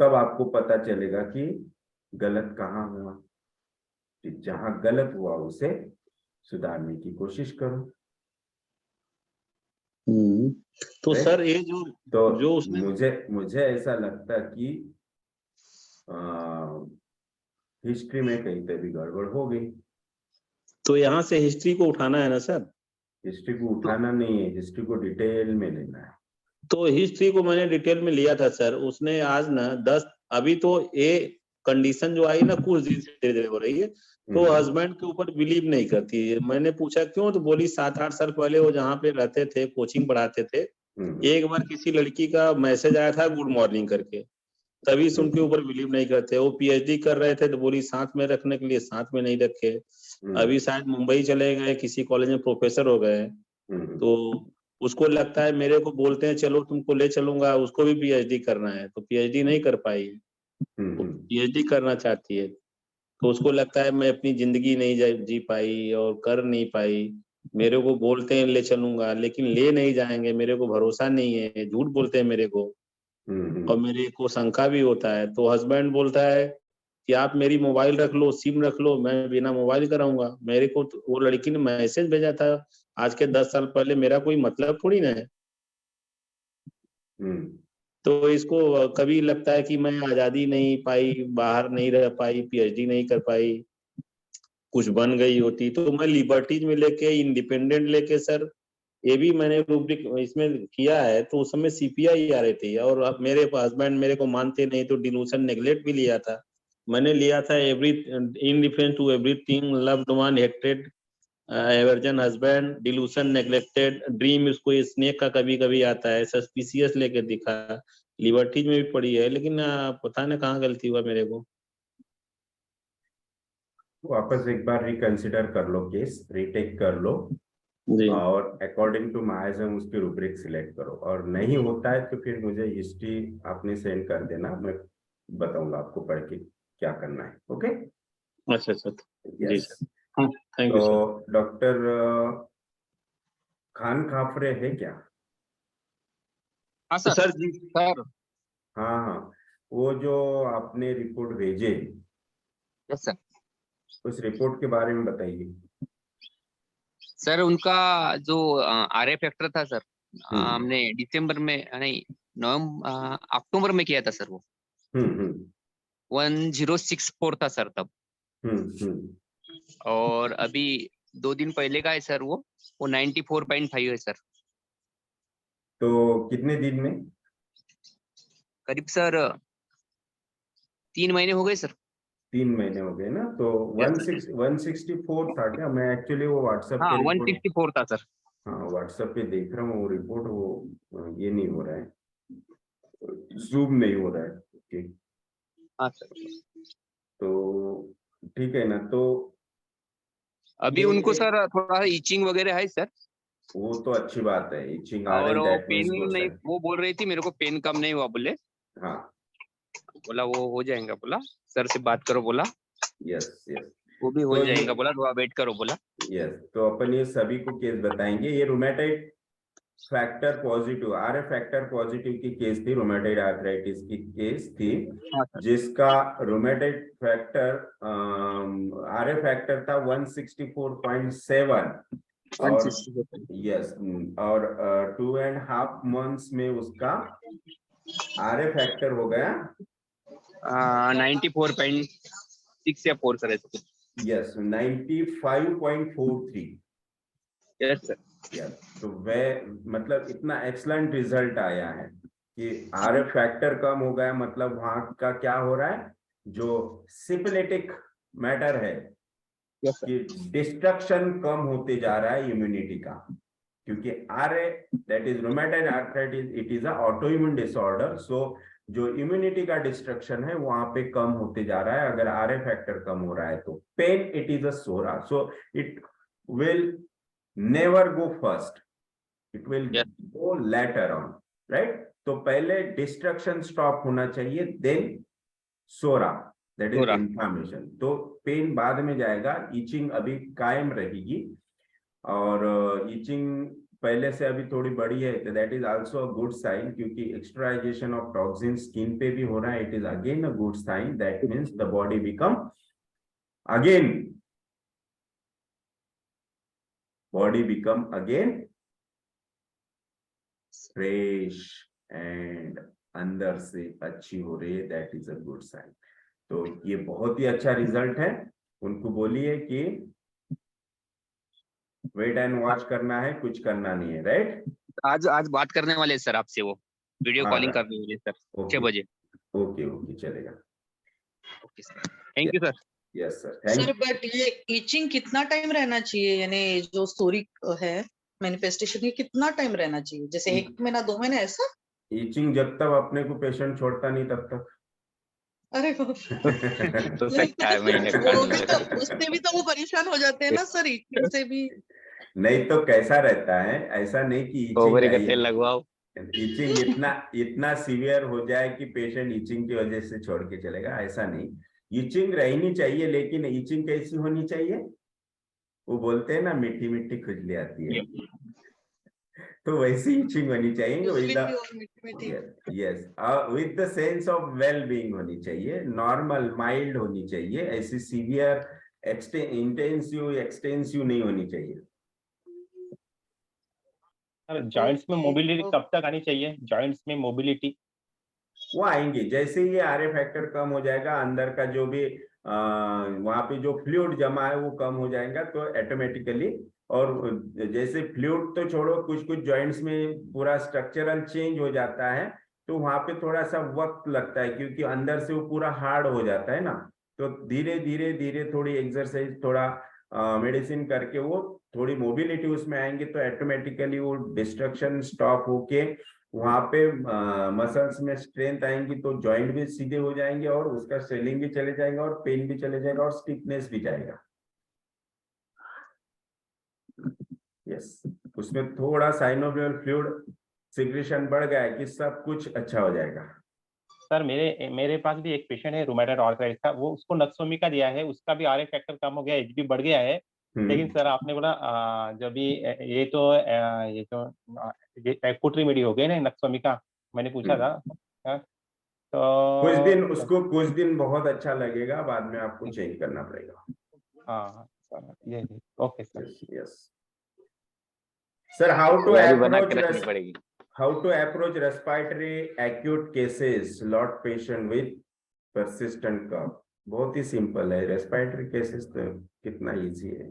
तब आपको पता चलेगा कि गलत कहाँ हुआ, कि जहां गलत हुआ उसे सुधारने की कोशिश करो। तो Right? सर ये तो जो उसने मुझे मुझे ऐसा लगता कि हिस्ट्री में कहीं पे भी गड़बड़ हो गई। तो यहाँ से हिस्ट्री को उठाना है ना सर? हिस्ट्री को उठाना नहीं है, हिस्ट्री को डिटेल में लेना है। तो हिस्ट्री को मैंने डिटेल में लिया था सर, उसने आज ना 10 अभी तो ये कंडीशन जो आई ना कुछ दिन से धीरे धीरे हो रही है, तो हस्बैंड के ऊपर बिलीव नहीं करती है। मैंने पूछा क्यों, तो बोली 7-8 साल पहले वो जहाँ पे रहते थे, कोचिंग पढ़ाते थे, एक बार किसी लड़की का मैसेज आया था गुड मॉर्निंग करके, तभी से उनके ऊपर बिलीव नहीं करते। वो पीएचडी कर रहे थे तो बोली साथ में रखने के लिए, साथ में नहीं रखे। अभी शायद मुंबई चले गए, किसी कॉलेज में प्रोफेसर हो गए, तो उसको लगता है मेरे को बोलते हैं चलो तुमको ले चलूंगा, उसको भी पीएचडी करना है, तो पीएचडी नहीं कर पाई है, पीएचडी करना चाहती है, तो उसको लगता है मैं अपनी जिंदगी नहीं जी पाई और कर नहीं पाई। मेरे को बोलते हैं ले चलूंगा, लेकिन ले नहीं जाएंगे, मेरे को भरोसा नहीं है, झूठ बोलते हैं मेरे को, और मेरे को शंका भी होता है। तो हस्बैंड बोलता है कि आप मेरी मोबाइल रख लो, सिम रख लो, मैं बिना मोबाइल कराऊंगा। मेरे को तो वो लड़की ने मैसेज भेजा था आज के 10 साल पहले, मेरा कोई मतलब थोड़ी ना है। तो इसको कभी लगता है कि मैं आजादी नहीं पाई, बाहर नहीं रह पाई, पीएचडी नहीं कर पाई, कुछ बन गई होती तो मैं लिबर्टीज में लेके, इंडिपेंडेंट लेके सर, ये भी मैंने रूब्रिक इसमें किया है। तो उस समय सीपीआई आ रही थी, और अब मेरे हस्बैंड मेरे को मानते नहीं, तो डिलूशन नेग्लेक्ट भी लिया था मैंने, लिया था every indifference to everything, loved one, hated, aversion husband, delusion neglected, dream, उसको स्नेक का कभी कभी आता है, सस्पिशियस लेके दिखा, लिबर्टीज में भी पड़ी है, लेकिन पता नहीं कहाँ गलती हुआ मेरे को। वापस एक बार रिकंसिडर कर लो केस, रीटेक कर लो, और अकॉर्डिंग टू महाजन उसकी रूब्रिक सिलेक्ट करो, और नहीं होता है तो फिर मुझे हिस्ट्री आपने सेंड कर देना, मैं बताऊंगा आपको पढ़ के क्या करना है। ओके, अच्छा सर, जी yes. Sir, thank you sir. तो डॉक्टर खान खाफरे है क्या? हाँ सर जी सर। हाँ हाँ, वो जो आपने रिपोर्ट भेजे, यस सर। उस रिपोर्ट के बारे में बताइए। सर उनका जो आरए फैक्टर था सर, हमने दिसंबर में नहीं, नवंबर अक्टूबर में किया था सर, वो 1064 था सर तब। और अभी 2 दिन पहले का है सर, वो 94.5 है सर। तो कितने दिन में? करीब सर 3 महीने हो गए सर। 3 महीने हो गए ना, तो 164 था क्या? मैं एक्चुअली वो व्हाट्सएप हाँ पे रिपोर्ट, 164 था सर। हाँ व्हाट्सएप पे देख रहा हूँ वो रिपोर्ट, वो ये नहीं हो रहा है, जूम नहीं हो रहा है। ओके, हाँ सर। तो ठीक है ना, तो अभी उनको सर थोड़ा ईचिंग वगैरह है सर, वो तो अच्छी बात है, इचिंग आ और रही, वो दैट पेन मींस गुड नहीं, साइन। वो बोल रही थी मेरे को पेन कम नहीं हुआ बोले। हाँ, बोला वो हो जाएगा, बोला सर से बात करो, बोला यस यस, वो भी हो तो जाएगा, बोला थोड़ा वेट करो, बोला। यस। तो अपन ये सभी को केस बताएंगे। ये rheumatoid factor positive, RA factor positive की केस थी, रोमेटाइड आर्थराइटिस की केस थी, जिसका रोमेटाइड फैक्टर आरए फैक्टर था 164.7, और यस, और 2.5 months में उसका आरए फैक्टर हो गया 94.6 या 4 सर, यस 95.43। Yes sir. तो वह मतलब इतना एक्सलेंट रिजल्ट आया है कि आरएफ फैक्टर कम हो गया, मतलब वहां का क्या हो रहा है, जो सिपिलिटिक मैटर है कि डिस्ट्रक्शन कम होते जा रहा है इम्यूनिटी का, क्योंकि RA that is rheumatoid arthritis, it is a autoimmune disorder. So जो इम्यूनिटी का डिस्ट्रक्शन है वहां पे कम होते जा रहा है। अगर आरए फैक्टर कम हो रहा है तो pain, it is a psora, so it will never go first, it will go later on, right? तो पहले डिस्ट्रक्शन स्टॉप होना चाहिए, देन सोरा, दैट इज पूरा। इन्फ्लामेशन। तो पेन बाद में जाएगा, ईचिंग अभी कायम रहेगी, और ईचिंग पहले से अभी थोड़ी बड़ी है, तो that is also a good sign, क्योंकि एक्सट्राइजेशन ऑफ टॉक्सिन स्किन पे भी हो रहा है। It is again a good sign, that means the body become again fresh and अंदर से अच्छी हो रही है, that is a good sign. तो ये बहुत ही अच्छा रिजल्ट है। उनको बोलिए कि वेट एंड वॉच करना है, कुछ करना नहीं है, राइट? आज बात करने वाले हैं सर आपसे, वो वीडियो हाँ, कॉलिंग right. करने वाले सर Okay. 6 बजे। ओके चलेगा। Okay sir, thank you sir. Yes sir, sir thank but ये ईचिंग कितना टाइम रहना चाहिए, यानी जो स्टोरी है मैनिफेस्टेशन, ये कितना टाइम रहना चाहिए, जैसे 1 महीना 2 महीने ऐसा? ईचिंग जब तक अपने को पेशेंट छोड़ता नहीं तब तक। अरे बाप तो सकता है महीने का वो भी तो, उससे भी तो वो परेशान हो जाते हैं ना सर, ईचिंग से भी। नहीं तो कैसा रहता है, ऐसा नहीं कि गोबरी का ईचिंग तेल लगवाओ। ईचिंग इतना सीवियर हो जाए कि पेशेंट ईचिंग की वजह से छोड़ के चलेगा, ऐसा नहीं। ईचिंग रहनी चाहिए, लेकिन ईचिंग कैसी होनी चाहिए? वो बोलते हैं ना, मीठी मीठी खुजली आती है, तो वैसी ईचिंग होनी चाहिए। खुजली भी और मीठी। Yes, with the sense of well being होनी चाहिए, नॉर्मल माइल्ड होनी चाहिए, ऐसी सीवियर इंटेंसिव एक्सटेंसिव नहीं होनी चाहिए। जॉइंट्स में मोबिलिटी कब तक आनी चाहिए? जॉइंट्स में मोबिलिटी वो आएंगे जैसे ही आरए फैक्टर कम हो जाएगा, अंदर का जो भी वहां पे जो फ्लूइड जमा है वो कम हो जाएगा, तो ऑटोमेटिकली। और जैसे फ्लूइड तो छोड़ो, कुछ कुछ जॉइंट्स में पूरा स्ट्रक्चरल चेंज हो जाता है, तो वहां पे थोड़ा सा वक्त लगता है, क्योंकि अंदर से वो पूरा हार्ड हो जाता है ना। तो धीरे धीरे धीरे थोड़ी एक्सरसाइज, थोड़ा मेडिसिन करके वो थोड़ी मोबिलिटी उसमें आएंगे, तो ऑटोमेटिकली वो डिस्ट्रक्शन स्टॉप होके वहां पे मसल्स में स्ट्रेंथ आएंगी, तो जॉइंट भी सीधे हो जाएंगे, और उसका स्वेलिंग भी चले जाएगा, और पेन भी चले जाएगा, और स्टिफनेस भी जाएगा। यस, उसमें थोड़ा साइनोवियल फ्लूइड सिक्रेशन बढ़ गया है कि सब कुछ अच्छा हो जाएगा। सर मेरे पास भी एक पेशेंट है रूमेटॉइड आर्थराइटिस का, वो उसको नक्सोमिका दिया है, उसका भी आरए फैक्टर कम हो गया, एच बी बढ़ गया है। लेकिन सर आपने बोला जब भी ये तो एक्यूट रेमेडी हो गई ना नक्सोमिका, मैंने पूछा था। तो कुछ दिन बहुत अच्छा लगेगा, बाद में आपको चेंज करना पड़ेगा। हाँ सर, ये okay sir. Yes sir, how to approach respiratory acute cases, lot patient with persistent cough? बहुत ही सिंपल है। रेस्पिरेटरी केसेस तो कितना इजी है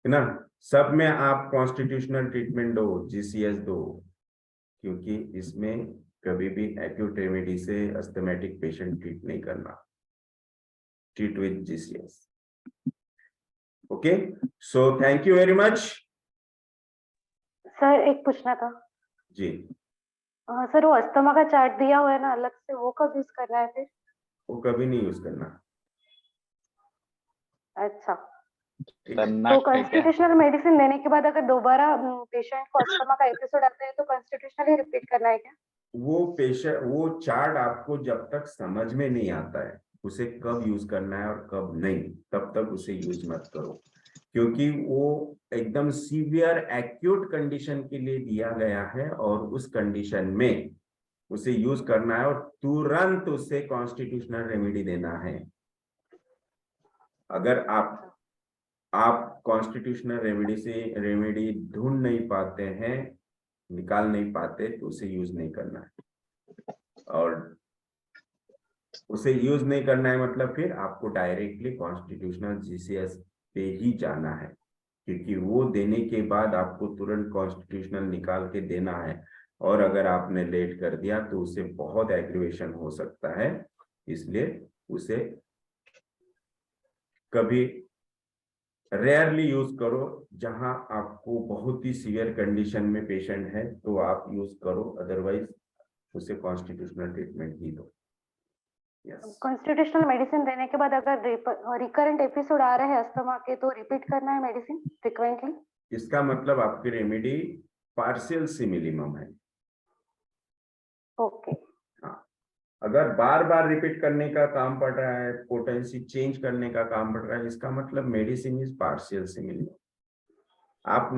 ना। सब में आप कॉन्स्टिट्यूशनल ट्रीटमेंट दो, जीसीएस दो, क्योंकि इसमें कभी भी एक्यूट रेमेडी से अस्थमेटिक पेशेंट ट्रीट नहीं करना, treat with GCS. Okay, so thank you very much. Sir एक पूछना था जी। सर, वो अस्थमा का चार्ट दिया हुआ है ना अलग से, वो कब यूज करना है फिर? वो कभी नहीं यूज करना। अच्छा, तो कॉन्स्टिट्यूशनल मेडिसिन देने के बाद अगर दोबारा पेशेंट को अस्थमा का एपिसोड आता है तो कॉन्स्टिट्यूशनल रिपीट करना है क्या? वो चार्ट आपको जब तक समझ में नहीं आता है उसे कब यूज करना है और कब नहीं, तब तक उसे यूज मत करो, क्योंकि वो एकदम सीवियर एक्यूट कंडीशन के लिए दिया गया है, और उस कंडीशन में उसे यूज करना है, और तुरंत उसे कॉन्स्टिट्यूशनल रेमेडी देना है। अगर आप कॉन्स्टिट्यूशनल रेमेडी ढूंढ नहीं पाते हैं, निकाल नहीं पाते, तो उसे यूज नहीं करना है। और उसे यूज नहीं करना है मतलब फिर आपको डायरेक्टली कॉन्स्टिट्यूशनल जीसीएस पे ही जाना है, क्योंकि वो देने के बाद आपको तुरंत कॉन्स्टिट्यूशनल निकाल के देना है, और अगर आपने लेट कर दिया तो उसे बहुत एग्रीवेशन हो सकता है। इसलिए उसे कभी रेयरली यूज करो, जहां आपको बहुत ही सीवियर कंडीशन में पेशेंट है तो आप यूज करो, अदरवाइज उसे कॉन्स्टिट्यूशनल ट्रीटमेंट ही दो। कॉन्स्टिट्यूशनल मेडिसिन देने के बाद अगर रिकरेंट एपिसोड आ रहे हैं अस्थमा के, तो रिपीट करना है मेडिसिन फ्रीक्वेंटली? इसका मतलब आपकी रेमेडी पार्शियल से मिनिमम है। ओके। हाँ, अगर बार बार रिपीट करने का काम पड़ रहा है, पोटेंसी चेंज करने का काम पड़ रहा है, इसका मतलब मेडिसिन इज पार्शियल सिमिलर। आप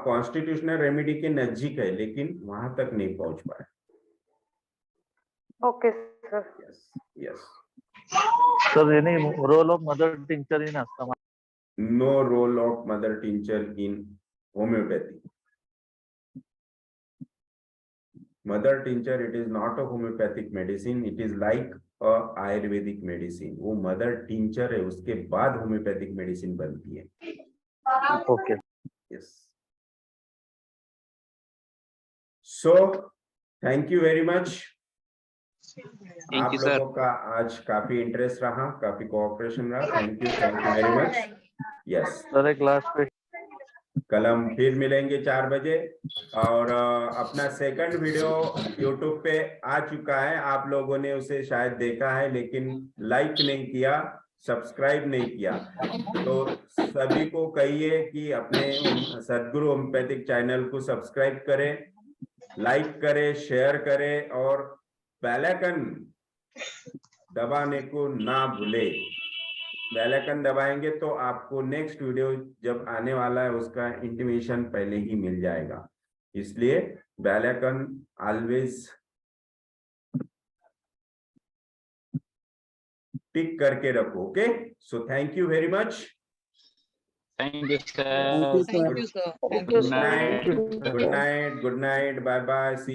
कॉन्स्टिट्यूशनल रेमेडी के नजदीक है, लेकिन वहां तक नहीं पहुंच पाए। Okay sir. Yes yes. Sir any role of mother tincture in asthma? No role of mother tincture in homeopathy. Mother tincture, it is not a homeopathic medicine, it is like a Ayurvedic medicine. वो mother tincture है, उसके बाद homeopathic medicine बनती है। Okay. Yes. So, thank you very much. आप लोगों का आज काफी इंटरेस्ट रहा, काफी कोऑपरेशन रहा। Thank you very much. Yes sir एक लास्ट क्वेश्चन। कल हम फिर मिलेंगे 4 बजे, और अपना सेकंड वीडियो यूट्यूब पे आ चुका है। आप लोगों ने उसे शायद देखा है, लेकिन लाइक नहीं किया, सब्सक्राइब नहीं किया। तो सभी को कहिए कि अपने सद्गुरु होम्योपैथिक चैनल को सब्सक्राइब करें, लाइक करें, शेयर करें, और बेल आइकन दबाने को ना भूले। बेल आइकन दबाएंगे तो आपको नेक्स्ट वीडियो जब आने वाला है उसका इंटीमेशन पहले ही मिल जाएगा। इसलिए बेल आइकन ऑलवेज टिक करके रखो। Okay, so thank you very much. Thank you sir. Thank you, sir. Thank you, good sir. Night, good night, good night, bye bye, C